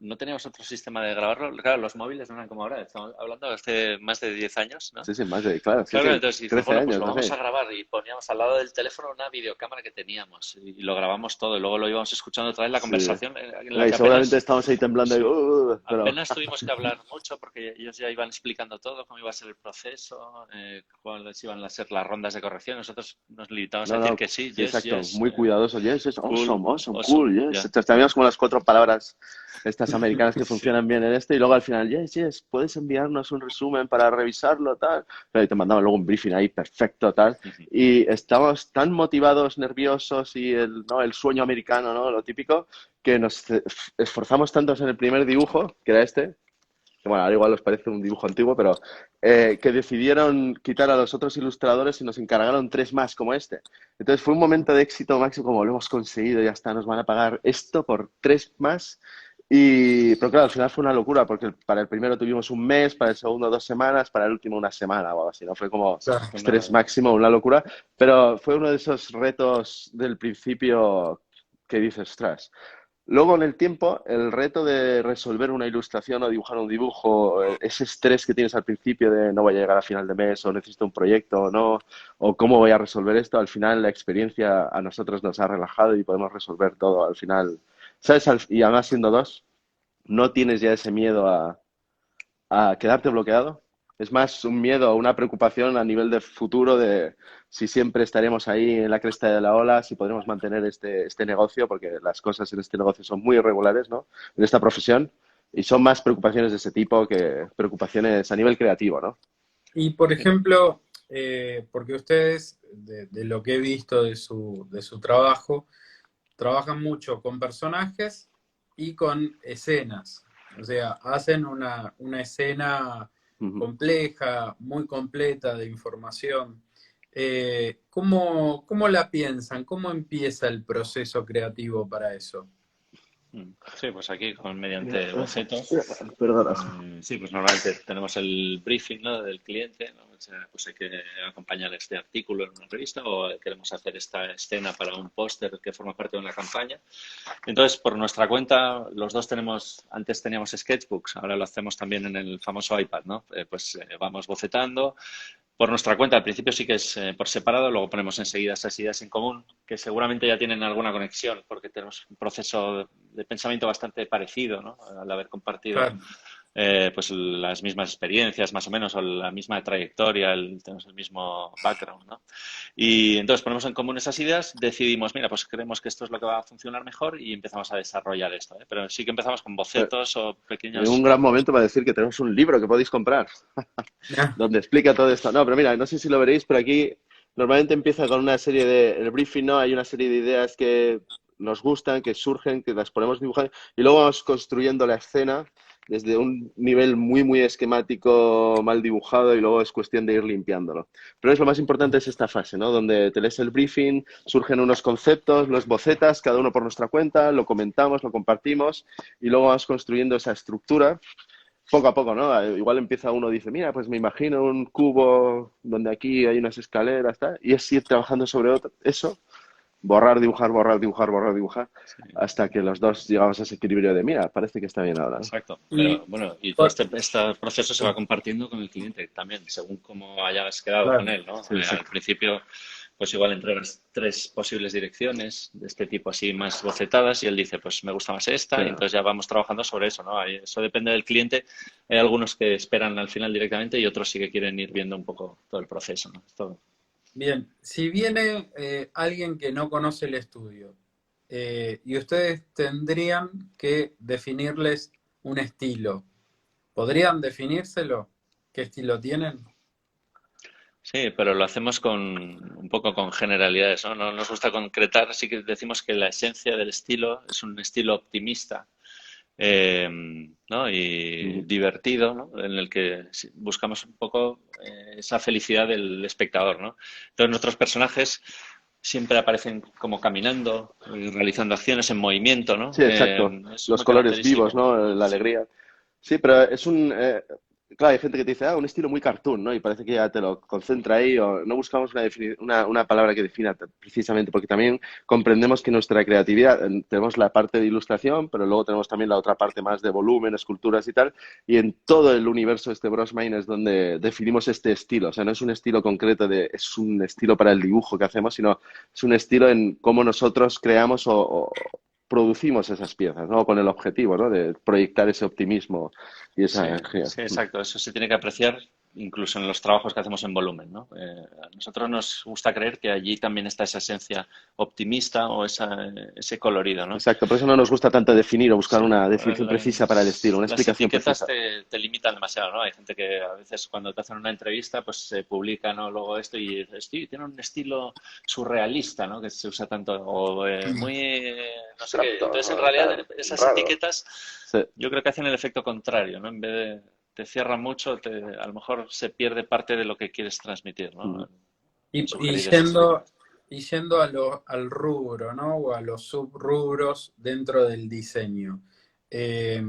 no teníamos otro sistema de grabarlo. Claro, los móviles no eran como ahora, estamos hablando de hace más de 10 años, ¿no? sí, sí, más de, claro, sí, Claro, sí, entonces dices, 13 bueno, pues años, lo no vamos sé. a grabar y poníamos al lado del teléfono una videocámara que teníamos y lo grabamos todo y luego lo íbamos escuchando otra vez la Sí. conversación en la Y que seguramente apenas, estamos ahí temblando, sí, pero apenas tuvimos que hablar mucho porque ellos ya iban explicando todo, cómo iba a ser el proceso, cuáles iban a ser las rondas de corrección. Nosotros nos limitamos a no, decir no, que sí, sí, yes, exacto, yes, muy cuidadoso. Yes, yes, cool, awesome, awesome, awesome, cool, yes. ya. Entonces, teníamos como las cuatro palabras estas americanas que Sí. funcionan bien en este y luego al final, yes, yes, puedes enviarnos un resumen para revisarlo, tal. Pero y te mandaban luego un briefing ahí perfecto, tal. Y estábamos tan motivados, nerviosos y ¿no? el sueño americano, ¿no? Lo típico, que nos esforzamos tanto en el primer dibujo, que era este, que bueno, ahora igual os parece un dibujo antiguo, pero que decidieron quitar a los otros ilustradores y nos encargaron tres más como este. Entonces fue un momento de éxito máximo, como lo hemos conseguido, ya está, nos van a pagar esto por tres más. Pero claro, al final fue una locura, porque para el primero tuvimos un mes, para el segundo 2 semanas, para el último una semana o algo así, ¿no? Fue como Claro. estrés máximo, una locura, pero fue uno de esos retos del principio que dices, ostras, luego en el tiempo, el reto de resolver una ilustración o dibujar un dibujo, ese estrés que tienes al principio de no voy a llegar a final de mes o necesito un proyecto o no, o cómo voy a resolver esto, al final la experiencia a nosotros nos ha relajado y podemos resolver todo al final. ¿Sabes? Y además siendo dos, no tienes ya ese miedo a quedarte bloqueado. Es más un miedo, una preocupación a nivel de futuro de si siempre estaremos ahí en la cresta de la ola, si podremos mantener este negocio, porque las cosas en este negocio son muy irregulares, ¿no? En esta profesión. Y son más preocupaciones de ese tipo que preocupaciones a nivel creativo, ¿no? Y por ejemplo, porque ustedes, de lo que he visto de su trabajo, trabajan mucho con personajes y con escenas. O sea, hacen una escena Ujú. compleja, muy completa de información. ¿Cómo la piensan? ¿Cómo empieza el proceso creativo para eso? Sí, pues aquí Mira, mediante bocetos. perdona. Sí, pues normalmente tenemos el briefing, ¿no?, del cliente, ¿no? O sea, pues hay que acompañar este artículo en una revista o queremos hacer esta escena para un póster que forma parte de una campaña. Entonces, por nuestra cuenta, los dos antes teníamos sketchbooks, ahora lo hacemos también en el famoso iPad, ¿no? Vamos bocetando. Por nuestra cuenta, al principio sí que es por separado, luego ponemos enseguida esas ideas en común, que seguramente ya tienen alguna conexión, porque tenemos un proceso de pensamiento bastante parecido, ¿no? Al haber compartido Claro. pues las mismas experiencias, más o menos, o la misma trayectoria, tenemos el mismo background, ¿no? Y entonces ponemos en común esas ideas, decidimos, mira, pues creemos que esto es lo que va a funcionar mejor y empezamos a desarrollar esto, ¿eh? Pero sí que empezamos con bocetos o Un pequeños. gran momento para decir que tenemos un libro que podéis comprar, donde explica todo esto. No, pero mira, no sé si lo veréis, pero aquí normalmente empieza con una serie el briefing, ¿no? Hay una serie de ideas que nos gustan, que surgen, que las ponemos dibujar y luego vamos construyendo la escena desde un nivel muy, muy esquemático, mal dibujado y luego es cuestión de ir limpiándolo. Pero es lo más importante es esta fase, ¿no? Donde te lees el briefing, surgen unos conceptos, los bocetas, cada uno por nuestra cuenta, lo comentamos, lo compartimos y luego vamos construyendo esa estructura poco a poco, ¿no? Igual empieza uno, dice, mira, pues me imagino un cubo donde aquí hay unas escaleras, tal, y es ir trabajando sobre eso, borrar, dibujar, borrar, dibujar, borrar, dibujar, Sí. hasta que los dos llegamos a ese equilibrio de, mira, parece que está bien ahora, ¿no? Exacto, pero Y, bueno, y todo por- este proceso se va sí, compartiendo con el cliente también, según cómo hayas quedado con claro. él, ¿no? Sí, Al exacto. principio, pues igual entregas tres posibles direcciones de este tipo así más bocetadas y él dice, pues me gusta más esta, y Claro. entonces ya vamos trabajando sobre eso, ¿no? Eso depende del cliente. Hay algunos que esperan al final directamente y otros sí que quieren ir viendo un poco todo el proceso, ¿no? Bien, si viene alguien que no conoce el estudio y ustedes tendrían que definirles un estilo, ¿podrían definírselo? ¿Qué estilo tienen? Sí, pero lo hacemos con un poco con generalidades, ¿no? No nos gusta concretar, sí que decimos que la esencia del estilo es un estilo optimista, eh, ¿no? Y Ujú. divertido, ¿no? En el que buscamos un poco esa felicidad del espectador, ¿no? Entonces nuestros personajes siempre aparecen como caminando, realizando acciones en movimiento, ¿no? Sí, exacto. Es Los muy colores vivos, característico. ¿no? La Sí. alegría. Sí, pero es claro, hay gente que te dice, un estilo muy cartoon, ¿no? Y parece que ya te lo concentra ahí, o no buscamos una palabra que defina precisamente, porque también comprendemos que nuestra creatividad, tenemos la parte de ilustración, pero luego tenemos también la otra parte más de volumen, esculturas y tal, y en todo el universo de este Brosmine es donde definimos este estilo. O sea, no es un estilo concreto es un estilo para el dibujo que hacemos, sino es un estilo en cómo nosotros creamos o producimos esas piezas, ¿no? Con el objetivo, ¿no? De proyectar ese optimismo y esa Sí, energía. sí, exacto. Eso se tiene que apreciar incluso en los trabajos que hacemos en volumen, ¿no? A nosotros nos gusta creer que allí también está esa esencia optimista o ese colorido, ¿no? Exacto, por eso no nos gusta tanto definir o buscar Sí, una definición precisa para el estilo, una las explicación etiquetas precisa. te limitan demasiado, ¿no? Hay gente que a veces cuando te hacen una entrevista, pues se publica, ¿no? Luego esto y dices, sí, tiene un estilo surrealista, ¿no? Que se usa tanto, o muy, no sé qué. Abstracto, Entonces, en ¿no? realidad, Tal, esas raro. etiquetas Sí. yo creo que hacen el efecto contrario, ¿no? En vez de te cierran mucho, a lo mejor se pierde parte de lo que quieres transmitir, ¿no? Mm. En Y sugerir ese estilo. yendo al rubro, ¿no? O a los subrubros dentro del diseño. Eh,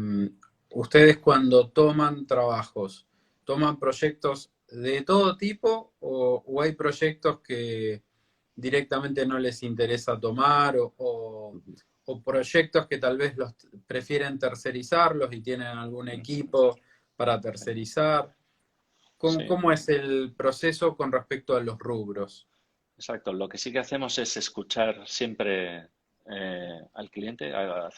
¿Ustedes cuando toman trabajos, toman proyectos de todo tipo o hay proyectos directamente no les interesa tomar o proyectos que tal vez los prefieren tercerizarlos y tienen algún equipo para tercerizar. Sí, ¿Cómo es el proceso con respecto a los rubros? exacto. Lo que sí que hacemos es escuchar siempre al cliente, a Todas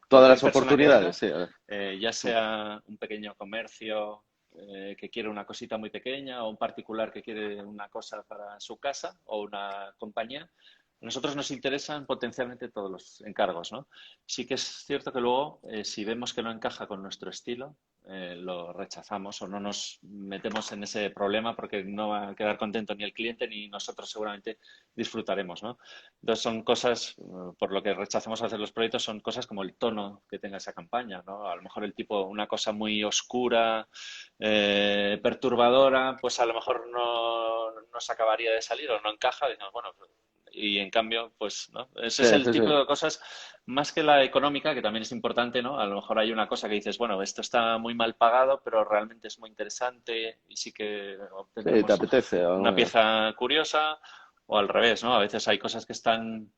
cualquier las persona que oportunidades, venga, sí. ya sea un pequeño comercio que quiere una cosita muy pequeña o un particular que quiere una cosa para su casa o una compañía. A nosotros nos interesan potencialmente todos los encargos, ¿no? Sí que es cierto que luego, si vemos que no encaja con nuestro estilo, lo rechazamos o no nos metemos en ese problema porque no va a quedar contento ni el cliente ni nosotros seguramente disfrutaremos, ¿no? Entonces son cosas, por lo que rechazamos hacer los proyectos, son cosas como el tono que tenga esa campaña, ¿no? A lo mejor el tipo, una cosa muy oscura, perturbadora, pues a lo mejor no nos acabaría de salir o no encaja, decimos, bueno, y en cambio, pues, ¿no? Ese Sí, es el sí, tipo sí. de cosas, más que la económica, que también es importante, ¿no? A lo mejor hay una cosa que dices, bueno, esto está muy mal pagado, pero realmente es muy interesante y sí que Sí, te obtendremos apetece. una ¿No? pieza curiosa, o al revés, ¿no? A veces hay cosas que están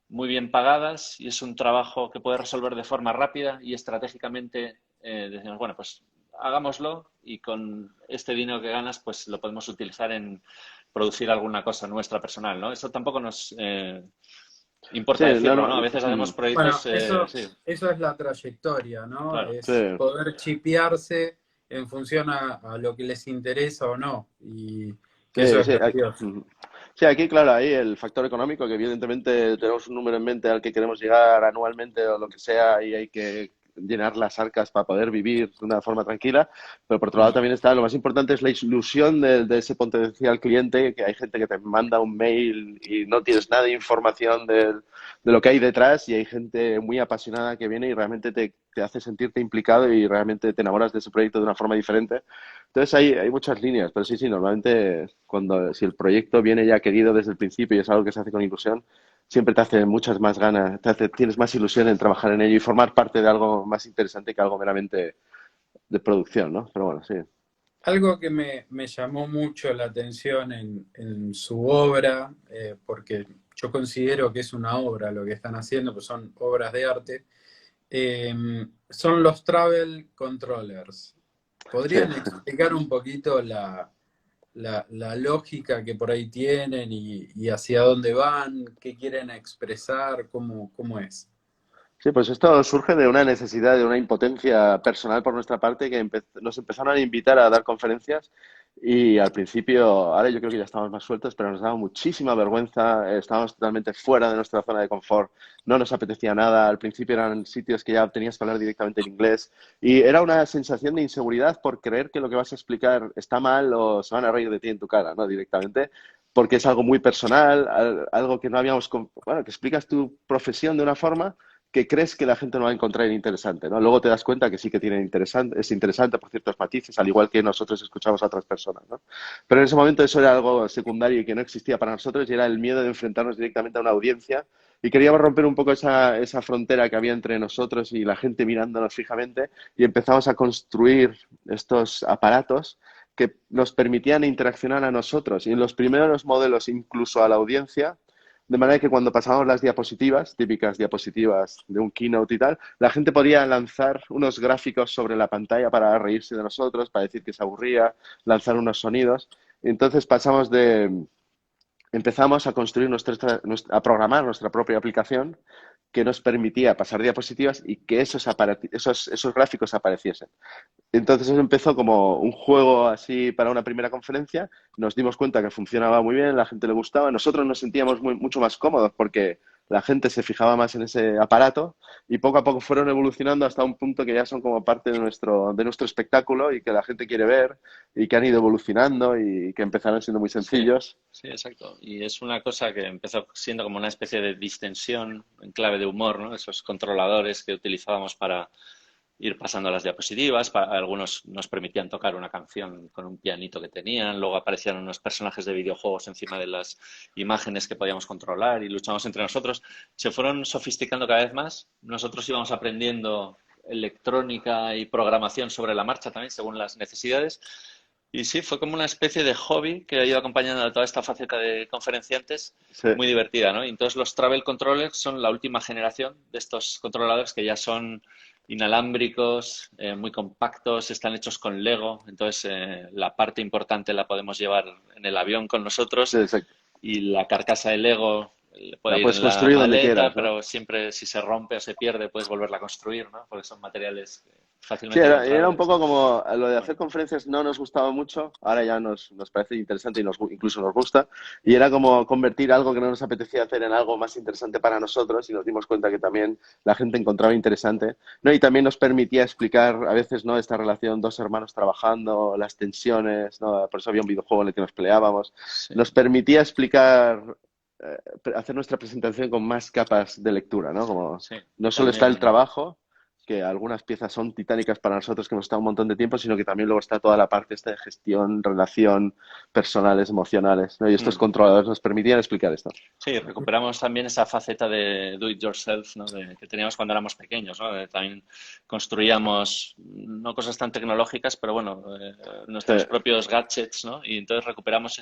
muy bien pagadas y es un trabajo que puede resolver de forma rápida y estratégicamente decimos, bueno, pues hagámoslo y con este dinero que ganas, pues lo podemos utilizar en producir alguna cosa nuestra personal, ¿no? Eso tampoco nos Sí, importa no, decirlo, no, ¿no? A veces hacemos Bueno, proyectos, sí, eso es la trayectoria, ¿no? claro. sí. Es poder chipearse en función a lo que les interesa o no. Y que eso Sí, es sí, grandioso. sí, aquí, claro, ahí el factor económico, que evidentemente tenemos un número en mente al que queremos llegar anualmente o lo que sea, y hay que llenar las arcas para poder vivir de una forma tranquila, pero por otro lado también está, lo más importante es la ilusión de ese potencial cliente, que hay gente que te manda un mail y no tienes nada de información de lo que hay detrás, y hay gente muy apasionada que viene y realmente te hace sentirte implicado y realmente te enamoras de ese proyecto de una forma diferente. Entonces hay muchas líneas, pero sí, sí, normalmente si el proyecto viene ya querido desde el principio y es algo que se hace con ilusión, siempre te hace muchas más ganas, tienes más ilusión en trabajar en ello y formar parte de algo más interesante que algo meramente de producción, ¿no? Pero bueno, sí. Algo que me llamó mucho la atención en su obra, porque yo considero que es una obra lo que están haciendo, pues son obras de arte, son los travel controllers. Sí. ¿Podrían explicar un poquito la lógica que por ahí tienen y hacia dónde van, qué quieren expresar, cómo es? Sí, pues esto surge de una necesidad, de una impotencia personal por nuestra parte, que nos empezaron a invitar a dar conferencias y al principio, ahora yo creo que ya estamos más sueltos, pero nos daba muchísima vergüenza, estábamos totalmente fuera de nuestra zona de confort, no nos apetecía nada, al principio eran sitios que ya tenías que hablar directamente en inglés y era una sensación de inseguridad por creer que lo que vas a explicar está mal o se van a reír de ti en tu cara, ¿no? Directamente, porque es algo muy personal, algo que no habíamos, bueno, que explicas tu profesión de una forma que crees que la gente no va a encontrar interesante, ¿no? Luego te das cuenta que sí que es interesante por ciertos matices, al igual que nosotros escuchamos a otras personas, ¿no? Pero en ese momento eso era algo secundario y que no existía para nosotros y era el miedo de enfrentarnos directamente a una audiencia y queríamos romper un poco esa frontera que había entre nosotros y la gente mirándonos fijamente y empezamos a construir estos aparatos que nos permitían interaccionar a nosotros y en los primeros modelos incluso a la audiencia, de manera que cuando pasábamos las diapositivas, típicas diapositivas de un keynote y tal, la gente podía lanzar unos gráficos sobre la pantalla para reírse de nosotros, para decir que se aburría, lanzar unos sonidos. Y entonces empezamos a construir a programar nuestra propia aplicación que nos permitía pasar diapositivas y que esos gráficos apareciesen. Entonces eso empezó como un juego así para una primera conferencia, nos dimos cuenta que funcionaba muy bien, la gente le gustaba, nosotros nos sentíamos mucho más cómodos porque la gente se fijaba más en ese aparato y poco a poco fueron evolucionando hasta un punto que ya son como parte de nuestro espectáculo y que la gente quiere ver y que han ido evolucionando y que empezaron siendo muy Sí, sencillos. sí, exacto. Y es una cosa que empezó siendo como una especie de distensión en clave de humor, ¿no? Esos controladores que utilizábamos para ir pasando las diapositivas. Algunos nos permitían tocar una canción con un pianito que tenían. Luego aparecían unos personajes de videojuegos encima de las imágenes que podíamos controlar y luchamos entre nosotros. Se fueron sofisticando cada vez más. Nosotros íbamos aprendiendo electrónica y programación sobre la marcha también, según las necesidades. Y sí, fue como una especie de hobby que ha ido acompañando a toda esta faceta de conferenciantes, Sí, muy divertida, ¿no? Y entonces los travel controllers son la última generación de estos controladores que ya son inalámbricos, muy compactos, están hechos con Lego, entonces la parte importante la podemos llevar en el avión con sí, nosotros exacto. y la carcasa de Lego La puede ir puedes en la construir donde maleta, quieras, ¿no? pero siempre si se rompe o se pierde puedes volverla a construir, ¿no? Porque son materiales Sí, fácilmente era un encontrables. poco como lo de hacer Bueno, conferencias no nos gustaba mucho, ahora ya nos parece interesante y incluso nos gusta, y era como convertir algo que no nos apetecía hacer en algo más interesante para nosotros y nos dimos cuenta que también la gente encontraba interesante, ¿no? Y también nos permitía explicar a veces, ¿no? Esta relación, dos hermanos trabajando, las tensiones, ¿no? Por eso había un videojuego en el que nos peleábamos. sí, Nos permitía explicar, hacer nuestra presentación con más capas de lectura, ¿no? Como sí, no solo está el también. trabajo, que algunas piezas son titánicas para nosotros, que nos está un montón de tiempo, sino que también luego está toda la parte esta de gestión, relación, personales, emocionales, ¿no? Y estos Mm. controladores nos permitían explicar esto. Sí, recuperamos también esa faceta de do it yourself, ¿no? Que teníamos cuando éramos pequeños, ¿no? También construíamos no cosas tan tecnológicas, pero bueno, Sí, nuestros propios gadgets, ¿no? Y entonces recuperamos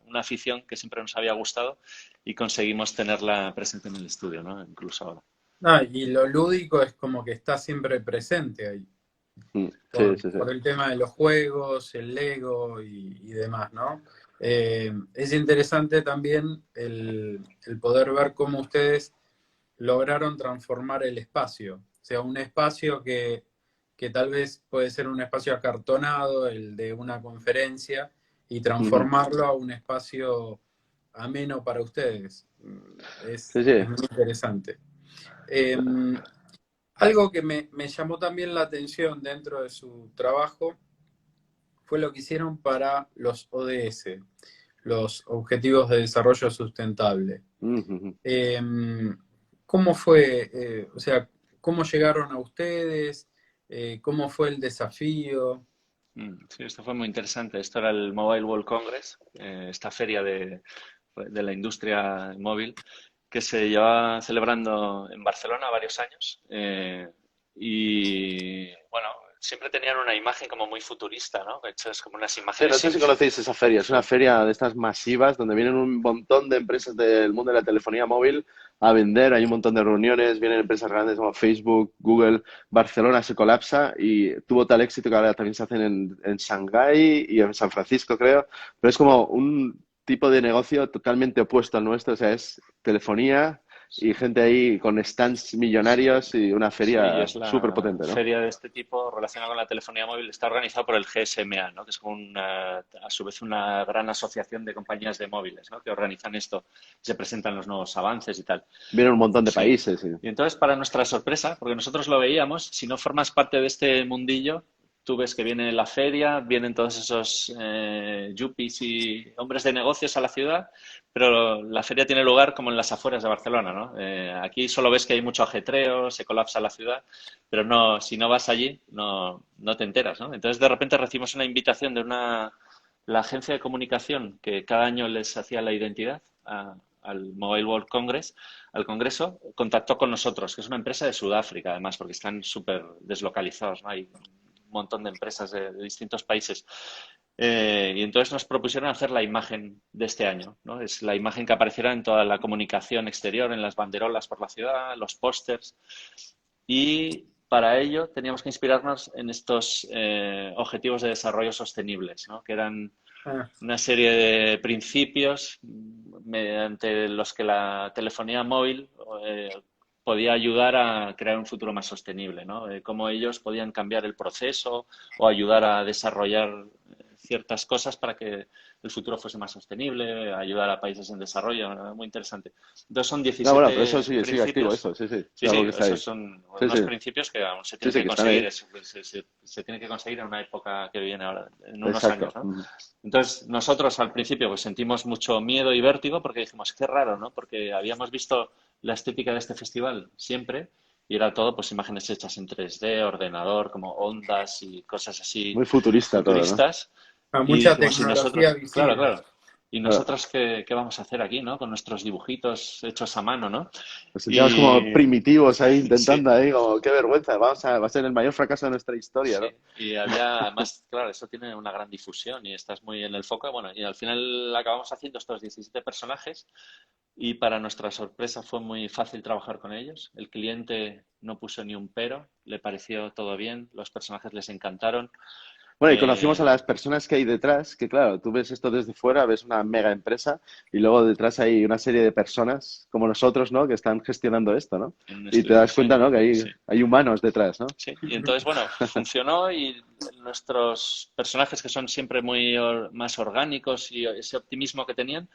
una afición que siempre nos había gustado y conseguimos tenerla presente en el estudio, ¿no? Incluso ahora. Ah, y lo lúdico es como que está siempre presente ahí, sí, sí, sí. por el tema de los juegos, el Lego y demás, ¿no? Es interesante también el poder ver cómo ustedes lograron transformar el espacio. O sea, un espacio que tal vez puede ser un espacio acartonado, el de una conferencia, y Ujú. transformarlo a un espacio ameno para ustedes. Sí, sí. Es muy interesante. Eh, Algo que me llamó también la atención dentro de su trabajo fue lo que hicieron para los ODS, los Objetivos de Desarrollo Sustentable. Ujú. Eh, ¿Cómo fue, o sea, cómo llegaron a ustedes? ¿Cómo fue el desafío? Sí, esto fue muy interesante. Esto era el Mobile World Congress, esta feria de la industria móvil que se lleva celebrando en Barcelona varios años. Y bueno, siempre tenían una imagen como muy futurista, ¿no? Hechas como unas Sí, imágenes no sé si conocéis esa feria. Es una feria de estas masivas donde vienen un montón de empresas del mundo de la telefonía móvil a vender. Hay un montón de reuniones, vienen empresas grandes como Facebook, Google. Barcelona se colapsa y tuvo tal éxito que ahora también se hacen en Shanghái y en San Francisco, creo. Pero es como un tipo de negocio totalmente opuesto al nuestro. O sea, es telefonía y gente ahí con stands millonarios y una Sí, y feria es súper la potente, ¿no? feria de este tipo relacionada con la telefonía móvil. Está organizada por el GSMA, ¿no? Que es como a su vez una gran asociación de compañías de móviles, ¿no? Que organizan esto, se presentan los nuevos avances y tal. Vienen un montón de Sí. países. Y... Y entonces, para nuestra sorpresa, porque nosotros lo veíamos, si no formas parte de este mundillo, tú ves que viene la feria, vienen todos esos yuppies y hombres de negocios a la ciudad, pero la feria tiene lugar como en las afueras de Barcelona, ¿no? Aquí solo ves que hay mucho ajetreo, se colapsa la ciudad, pero no, si no vas allí, no te enteras, ¿no? Entonces, de repente recibimos una invitación de la agencia de comunicación que cada año les hacía la identidad al Mobile World Congress, al Congreso, contactó con nosotros, que es una empresa de Sudáfrica, además, porque están súper deslocalizados, ¿no? Hay un montón de empresas de distintos países. Y entonces nos propusieron hacer la imagen de este año, ¿no? Es la imagen que apareciera en toda la comunicación exterior, en las banderolas por la ciudad, los pósters. Y para ello teníamos que inspirarnos en estos objetivos de desarrollo sostenibles, ¿no? Que eran Ah, una serie de principios mediante los que la telefonía móvil eh, podía ayudar a crear un futuro más sostenible, ¿no? Cómo ellos podían cambiar el proceso o ayudar a desarrollar ciertas cosas para que el futuro fuese más sostenible, ayudar a países en desarrollo, ¿no? Muy interesante. Entonces son No, bueno, pero eso 17 sigue activo, principios. eso, sí, sí. Sí, Es algo sí, que está esos ahí. son Sí, unos sí, principios que aún se sí, tienen sí, que que están conseguir, ahí. se tiene que conseguir en una época que viene ahora, en unos Exacto. años, ¿no? Entonces, nosotros al principio pues sentimos mucho miedo y vértigo porque dijimos, qué raro, ¿no? Porque habíamos visto la estética de este festival siempre y era todo pues imágenes hechas en 3D, ordenador, como ondas y cosas así Muy futurista todo, ¿no? futuristas. Y mucha dijimos, si tecnología nosotros, claro, visible. claro. ¿y Claro. nosotros qué vamos a hacer aquí, ¿no? Con nuestros dibujitos hechos a mano, ¿no? Nos sentíamos como Y primitivos ahí sí, intentando ahí, como qué vergüenza, va a ser el mayor fracaso de nuestra historia, sí, ¿no? y había, además, claro, eso tiene una gran difusión y estás muy en el foco. Bueno, y al final acabamos haciendo estos 17 personajes y para nuestra sorpresa fue muy fácil trabajar con ellos. El cliente no puso ni un pero, le pareció todo bien, los personajes les encantaron. Bueno, y conocimos a Eh, las personas que hay detrás, que claro, tú ves esto desde fuera, ves una mega empresa y luego detrás hay una serie de personas como nosotros, ¿no? Que están gestionando esto, ¿no? en un Y te estudio de das cuenta, ¿no? diseño, Que sí. hay humanos detrás, ¿no? Sí, y entonces, bueno, funcionó y nuestros personajes que son siempre más orgánicos y ese optimismo que tenían,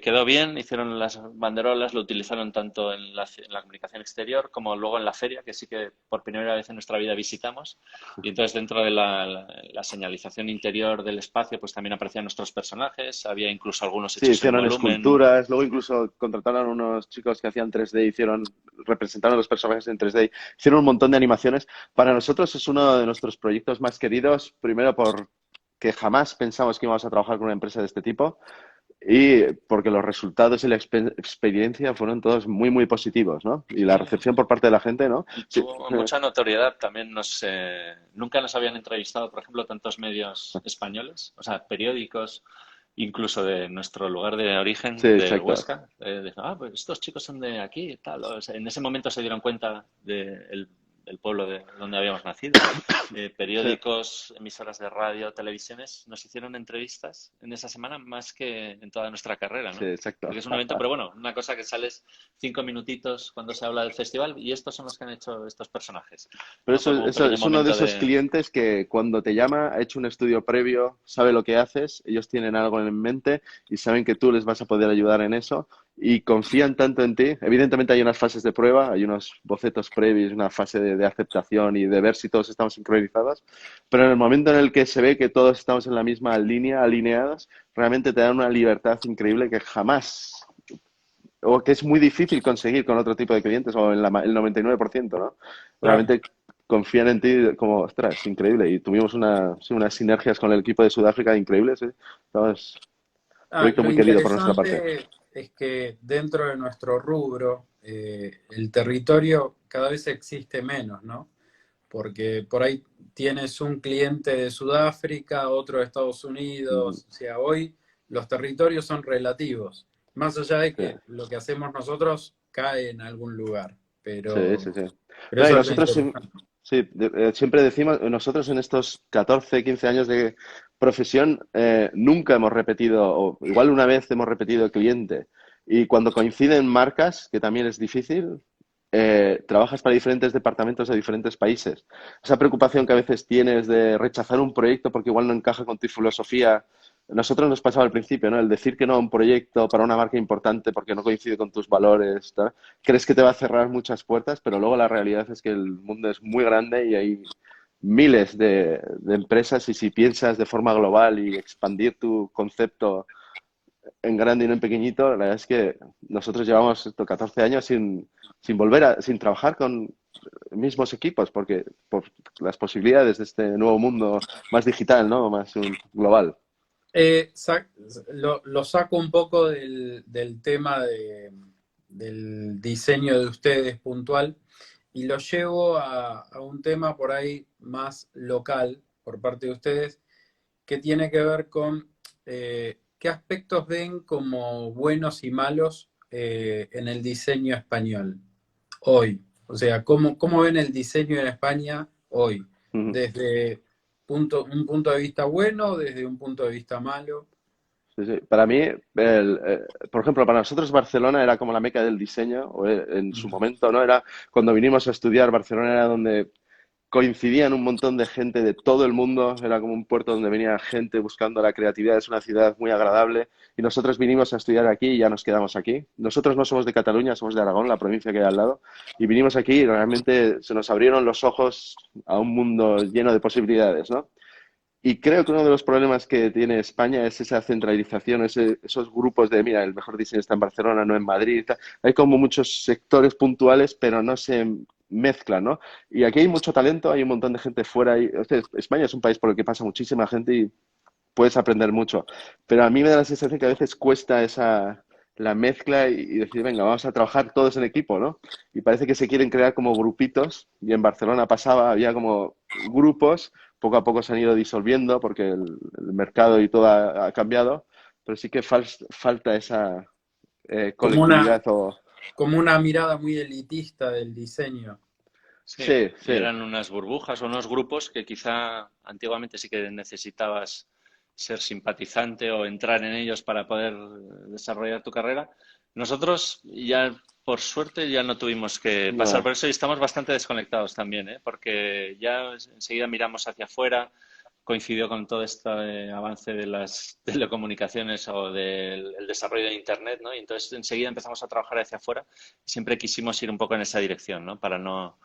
quedó bien, hicieron las banderolas, lo utilizaron tanto en la comunicación exterior como luego en la feria, que sí que por primera vez en nuestra vida visitamos. Y entonces dentro de la señalización interior del espacio, pues también aparecían nuestros personajes, había incluso algunos Sí, hechos en hicieron volumen. esculturas, luego incluso contrataron a unos chicos que hacían 3D, representaron a los personajes en 3D, hicieron un montón de animaciones. Para nosotros es uno de nuestros proyectos más queridos, primero porque jamás pensamos que íbamos a trabajar con una empresa de este tipo y porque los resultados y la experiencia fueron todos muy, muy positivos, ¿no? Y la Sí, recepción por parte de la gente, ¿no? y Sí, tuvo mucha notoriedad. También nunca nos habían entrevistado, por ejemplo, tantos medios españoles, o sea, periódicos, incluso de nuestro lugar de sí, origen, del exacto. Huesca. Dicen, pues estos chicos son de aquí y tal. O sea, en ese momento se dieron cuenta del pueblo de donde habíamos nacido. Sí, Periódicos, emisoras de radio, televisiones, nos hicieron entrevistas en esa semana más que en toda nuestra carrera, sí, ¿no? exacto. Porque es un evento, pero bueno, una cosa que sales 5 minutitos cuando se habla del festival y estos son los que han hecho estos personajes, Pero ¿no? eso, Como un eso pequeño es uno de momento esos de... clientes que cuando te llama ha hecho un estudio previo, sabe lo que haces, ellos tienen algo en mente y saben que tú les vas a poder ayudar en eso y confían tanto en ti. Evidentemente hay unas fases de prueba, hay unos bocetos previos, una fase de aceptación y de ver si todos estamos sincronizados, pero en el momento en el que se ve que todos estamos en la misma línea, alineados, realmente te dan una libertad increíble que jamás o que es muy difícil conseguir con otro tipo de clientes o en el 99%, ¿no? Claro. Realmente confían en ti como, ostras, increíble. Y tuvimos sí, unas sinergias con el equipo de Sudáfrica increíbles, ¿eh? Es un proyecto Lo muy querido por nuestra parte. interesante es que dentro de nuestro rubro, el territorio cada vez existe menos, ¿no? Porque por ahí tienes un cliente de Sudáfrica, otro de Estados Mm, Unidos, o sea, hoy los territorios son relativos, más allá de sí, que lo que hacemos nosotros cae en algún lugar, sí, sí, sí. pero No, y eso es lo nosotros interesante. sí, siempre decimos, nosotros en estos 14, 15 años de profesión nunca hemos repetido, o igual una vez hemos repetido cliente. Y cuando coinciden marcas, que también es difícil, trabajas para diferentes departamentos de diferentes países. Esa preocupación que a veces tienes de rechazar un proyecto porque igual no encaja con tu filosofía, nosotros nos pasaba al principio, ¿no? El decir que no a un proyecto para una marca importante porque no coincide con tus valores, tal, crees que te va a cerrar muchas puertas, pero luego la realidad es que el mundo es muy grande y hay miles de empresas y si piensas de forma global y expandir tu concepto en grande y no en pequeñito, la verdad es que nosotros llevamos 14 años sin trabajar con mismos equipos, porque por las posibilidades de este nuevo mundo más digital, ¿no? Más global. Eh, sa- lo saco un poco del tema del diseño de ustedes puntual y lo llevo a un tema por ahí más local por parte de ustedes que tiene que ver con qué aspectos ven como buenos y malos en el diseño español hoy. O sea, ¿cómo ven el diseño en España hoy? Ujú. Desde un punto de vista bueno, desde un punto de vista malo. Sí, sí. Para mí, por ejemplo, para nosotros Barcelona era como la meca del diseño, o en su momento, ¿no? Era cuando vinimos a estudiar, Barcelona era donde coincidían un montón de gente de todo el mundo, era como un puerto donde venía gente buscando la creatividad, es una ciudad muy agradable y nosotros vinimos a estudiar aquí y ya nos quedamos aquí. Nosotros no somos de Cataluña, somos de Aragón, la provincia que hay al lado, y vinimos aquí y realmente se nos abrieron los ojos a un mundo lleno de posibilidades, ¿no? Y creo que uno de los problemas que tiene España es esa centralización, esos grupos de, mira, el mejor diseño está en Barcelona, no en Madrid. Tal. Hay como muchos sectores puntuales, pero no se mezclan, ¿no? Y aquí hay mucho talento, hay un montón de gente fuera. O sea, España es un país por el que pasa muchísima gente puedes aprender mucho. Pero a mí me da la sensación que a veces cuesta la mezcla y decir, venga, vamos a trabajar todos en equipo, ¿no? Y parece que se quieren crear como grupitos, y en Barcelona pasaba, había como grupos, poco a poco se han ido disolviendo porque el mercado y todo ha cambiado, pero sí que falta esa Como una, colectividad o... como una mirada muy elitista del diseño. Sí, Sí, y sí, eran unas burbujas o unos grupos que quizá antiguamente sí que necesitabas ser simpatizante o entrar en ellos para poder desarrollar tu carrera. Nosotros ya, por suerte, ya no tuvimos que pasar no, por eso y estamos bastante desconectados también, ¿eh? Porque ya enseguida miramos hacia afuera, coincidió con todo este avance de las telecomunicaciones o del el desarrollo de Internet, ¿no? Y entonces enseguida empezamos a trabajar hacia afuera y siempre quisimos ir un poco en esa dirección, ¿no? Para no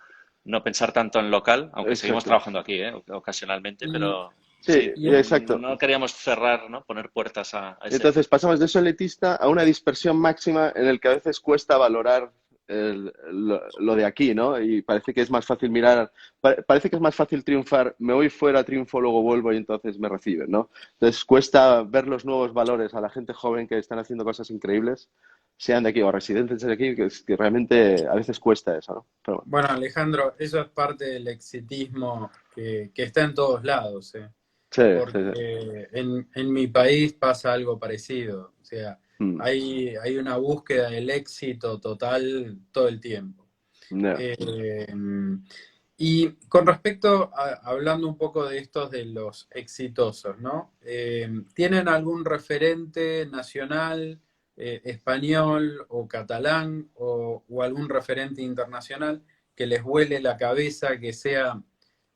pensar tanto en local, aunque seguimos exacto. trabajando aquí, ocasionalmente, Y, pero Sí, sí, y exacto. no queríamos cerrar, ¿no? Poner puertas a ese Entonces efecto. pasamos de eso elitista a una dispersión máxima en el que a veces cuesta valorar lo de aquí, ¿no? Y parece que es más fácil mirar, parece que es más fácil triunfar, me voy fuera, triunfo, luego vuelvo y entonces me reciben, ¿no? Entonces cuesta ver los nuevos valores a la gente joven que están haciendo cosas increíbles, sean de aquí o residentes de aquí, que realmente a veces cuesta eso, ¿no? Pero bueno, bueno, Alejandro, eso es parte del exitismo que está en todos lados, ¿eh? sí, sí, sí. Porque en mi país pasa algo parecido. O sea, Mm, hay una búsqueda del éxito total todo el tiempo. ya. Eh, y con respecto hablando un poco de estos de los exitosos, ¿no? ¿Tienen algún referente nacional, español o catalán o algún referente internacional que les vuele la cabeza, que sea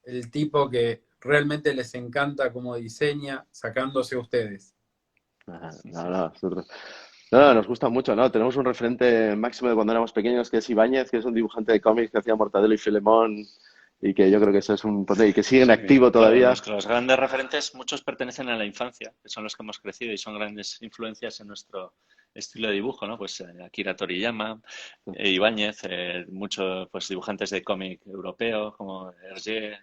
el tipo que realmente les encanta cómo diseña, sacándose ustedes? Ajá, no, no, nosotros... No, no, nos gusta mucho, ¿no? Tenemos un referente máximo de cuando éramos pequeños, que es Ibáñez, que es un dibujante de cómics que hacía Mortadelo y Filemón, y que yo creo que eso es un... y que sigue en Sí, activo claro, todavía. nuestros grandes referentes, muchos pertenecen a la infancia, que son los que hemos crecido y son grandes influencias en nuestro estilo de dibujo, ¿no? Pues Akira Toriyama, Ibáñez, muchos pues, dibujantes de cómic europeo como Hergé,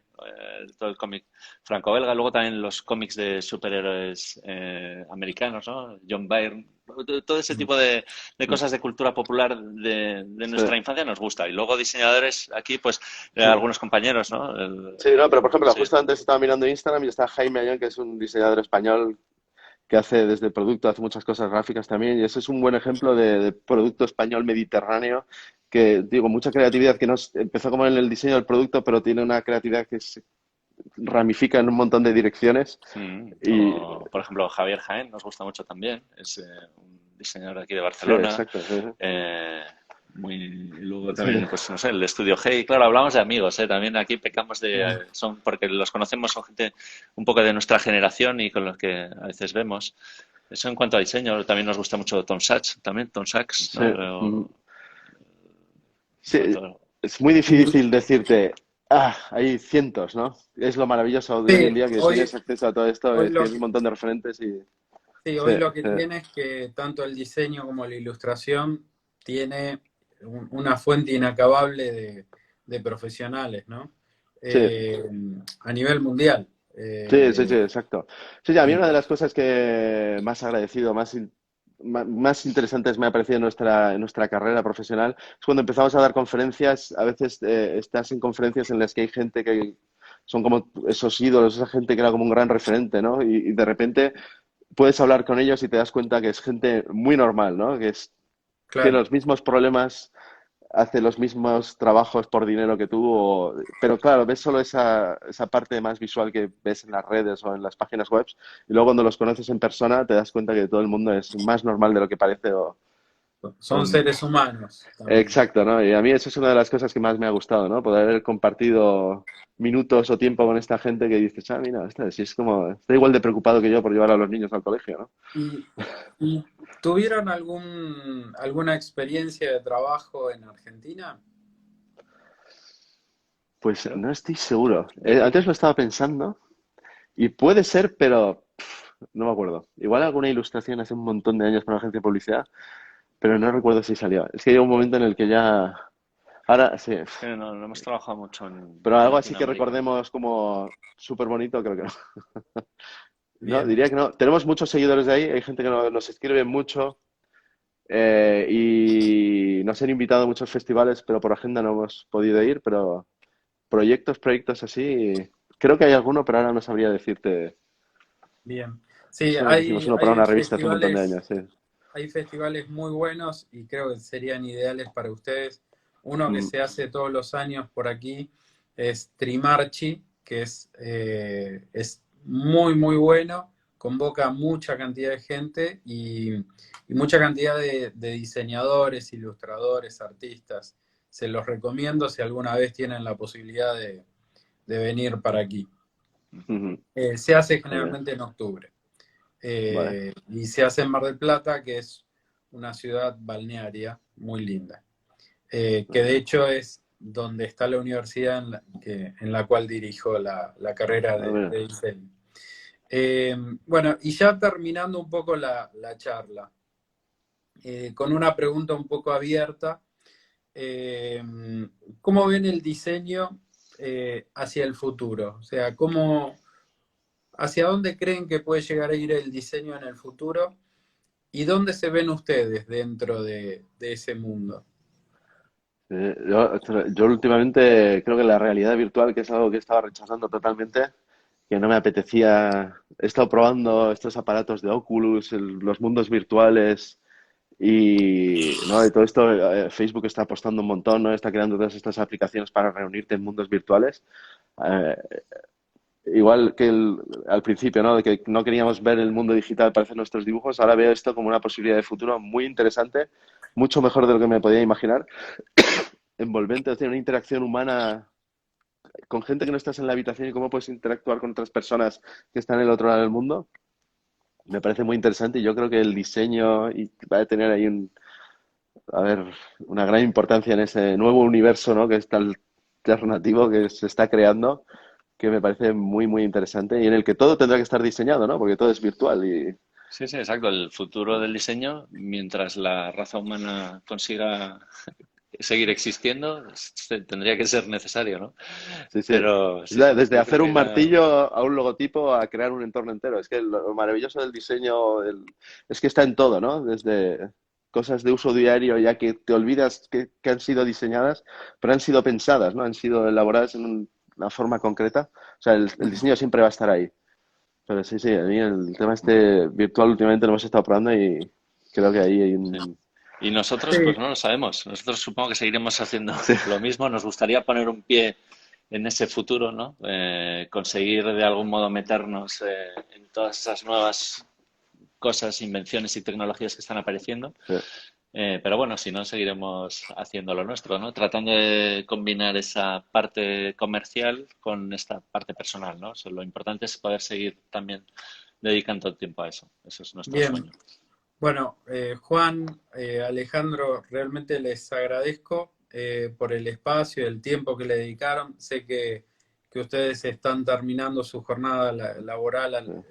todo el cómic franco-belga, luego también los cómics de superhéroes americanos, ¿no? John Byrne, todo ese tipo de cosas de cultura popular de Sí, nuestra infancia nos gusta. Y luego diseñadores aquí, pues sí. algunos compañeros, ¿no? Sí, no, pero por ejemplo, Sí, justo antes estaba mirando Instagram y está Jaime Ayón, que es un diseñador español que hace desde producto, hace muchas cosas gráficas también, y ese es un buen ejemplo de producto español mediterráneo, que digo, mucha creatividad que no empezó como en el diseño del producto, pero tiene una creatividad que se ramifica en un montón de direcciones. Y O, por ejemplo, Javier Jaén nos gusta mucho también. Es un diseñador aquí de sí, Barcelona. exacto, sí, eh, y luego sí. también, pues no sé, el estudio Hey. Claro, hablamos de amigos, ¿eh? También aquí pecamos de... son porque los conocemos, son gente un poco de nuestra generación y con los que a veces vemos. Eso en cuanto a diseño, también nos gusta mucho Tom Sachs, también Tom Sachs, Sí, ¿no? Sobre sí, todo. es muy Y difícil decirte, hay cientos, ¿no? Es lo maravilloso de hoy en sí, día que tienes acceso a todo esto, hoy tienes lo un que, montón de referentes y sí, sí, hoy lo que sí, tiene es que tanto el diseño como la ilustración tiene una fuente inacabable de profesionales, ¿no? sí, Eh, a nivel mundial. sí, sí, sí, exacto. Sí, a mí una de Y, las cosas que más agradecido, más interesantes me ha parecido en nuestra carrera profesional es cuando empezamos a dar conferencias. A veces estás en conferencias en las que hay gente que son como esos ídolos, esa gente que era como un gran referente, ¿no? Y de repente puedes hablar con ellos y te das cuenta que es gente muy normal, ¿no? Tiene claro. los mismos problemas, hace los mismos trabajos por dinero que tú, pero claro, ves solo esa parte más visual que ves en las redes o en las páginas web y luego cuando los conoces en persona te das cuenta que todo el mundo es más normal de lo que parece Son o- seres humanos también. Exacto, ¿no? Y a mí eso es una de las cosas que más me ha gustado, ¿no? Poder haber compartido minutos o tiempo con esta gente que dices, mira, si es como, está igual de preocupado que yo por llevar a los niños al colegio, ¿no? ¿Y, y tuvieron alguna experiencia de trabajo en Argentina? Pues Yo, no estoy seguro. yo, Antes lo estaba pensando y puede ser, pero no me acuerdo. Igual alguna ilustración hace un montón de años para una agencia de publicidad, pero no recuerdo si salió. Es que llega un momento en el que ya... Ahora sí, es que no hemos trabajado mucho pero en algo así que Latinoamérica. recordemos como súper bonito, creo que no. No, Bien, diría que no. Tenemos muchos seguidores de ahí, hay gente que nos escribe mucho y nos han invitado a muchos festivales, pero por agenda no hemos podido ir, pero proyectos así, creo que hay alguno, pero ahora no sabría decirte. bien. Sí, Eso hicimos uno para una revista hace un montón de años, sí. hay festivales muy buenos y creo que serían ideales para ustedes. Uno que Mm, se hace todos los años por aquí es Trimarchi, que es muy, muy bueno, convoca mucha cantidad de gente y mucha cantidad de diseñadores, ilustradores, artistas. Se los recomiendo si alguna vez tienen la posibilidad de venir para aquí. ujú, Se hace genial. generalmente en octubre. Vale. Y se hace en Mar del Plata, que es una ciudad balnearia muy linda, que de hecho es donde está la universidad en la cual dirijo la carrera Ah, mira. de diseño. Bueno, y ya terminando un poco la charla, con una pregunta un poco abierta, eh, ¿cómo ven el diseño hacia el futuro? O sea, ¿hacia dónde creen que puede llegar a ir el diseño en el futuro? ¿Y dónde se ven ustedes dentro de ese mundo? Yo últimamente creo que la realidad virtual, que es algo que estaba rechazando totalmente, que no me apetecía. He estado probando estos aparatos de Oculus, los mundos virtuales y, ¿no? Y todo esto, Facebook está apostando un montón, ¿no? Está creando todas estas aplicaciones para reunirte en mundos virtuales. Eh, Igual que al principio, ¿no? De que no queríamos ver el mundo digital para hacer nuestros dibujos, ahora veo esto como una posibilidad de futuro muy interesante, mucho mejor de lo que me podía imaginar. Envolvente, es decir, una interacción humana con gente que no estás en la habitación y cómo puedes interactuar con otras personas que están en el otro lado del mundo, me parece muy interesante y yo creo que el diseño va a tener ahí a ver, una gran importancia en ese nuevo universo, ¿no? Que es tan alternativo que se está creando, que me parece muy, muy interesante y en el que todo tendrá que estar diseñado, ¿no? Porque todo es virtual y Sí, sí, exacto. El futuro del diseño, mientras la raza humana consiga seguir existiendo, tendría que ser necesario, ¿no? sí, sí. Pero Es sí, sí, desde yo creo hacer un que martillo a un logotipo a crear un entorno entero. Es que lo maravilloso del diseño es que está en todo, ¿no? Desde cosas de uso diario, ya que te olvidas que han sido diseñadas, pero han sido pensadas, ¿no? Han sido elaboradas en una forma concreta. O sea, el diseño siempre va a estar ahí. Pero sí, sí, a mí el tema este virtual últimamente lo hemos estado probando y creo que ahí hay sí. un... Y nosotros, Sí, pues no lo sabemos. Nosotros supongo que seguiremos haciendo Sí, lo mismo. Nos gustaría poner un pie en ese futuro, ¿no? Conseguir de algún modo meternos en todas esas nuevas cosas, invenciones y tecnologías que están apareciendo. sí. Pero bueno, si no, seguiremos haciendo lo nuestro, ¿no? Tratando de combinar esa parte comercial con esta parte personal, ¿no? O sea, lo importante es poder seguir también dedicando tiempo a eso. Eso es nuestro bien. sueño. Bueno, Juan, Alejandro, realmente les agradezco por el espacio y el tiempo que le dedicaron. Sé que ustedes están terminando su jornada laboral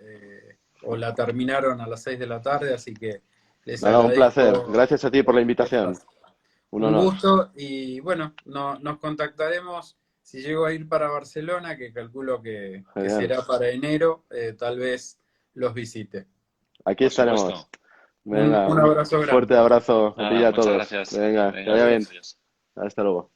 o la terminaron a las 6 de la tarde, así que les Nada, un placer. agradezco Gracias a ti por la el invitación. espacio. Un Un honor. gusto y bueno, nos contactaremos si llego a ir para Barcelona, que calculo que Genial. será para enero, tal vez los visite. Aquí Por estaremos. supuesto. Venga, Un un abrazo fuerte grande. abrazo a ti y Nada, a muchas todos. gracias. Venga, que Venga, vaya bien. adiós, adiós. Hasta luego.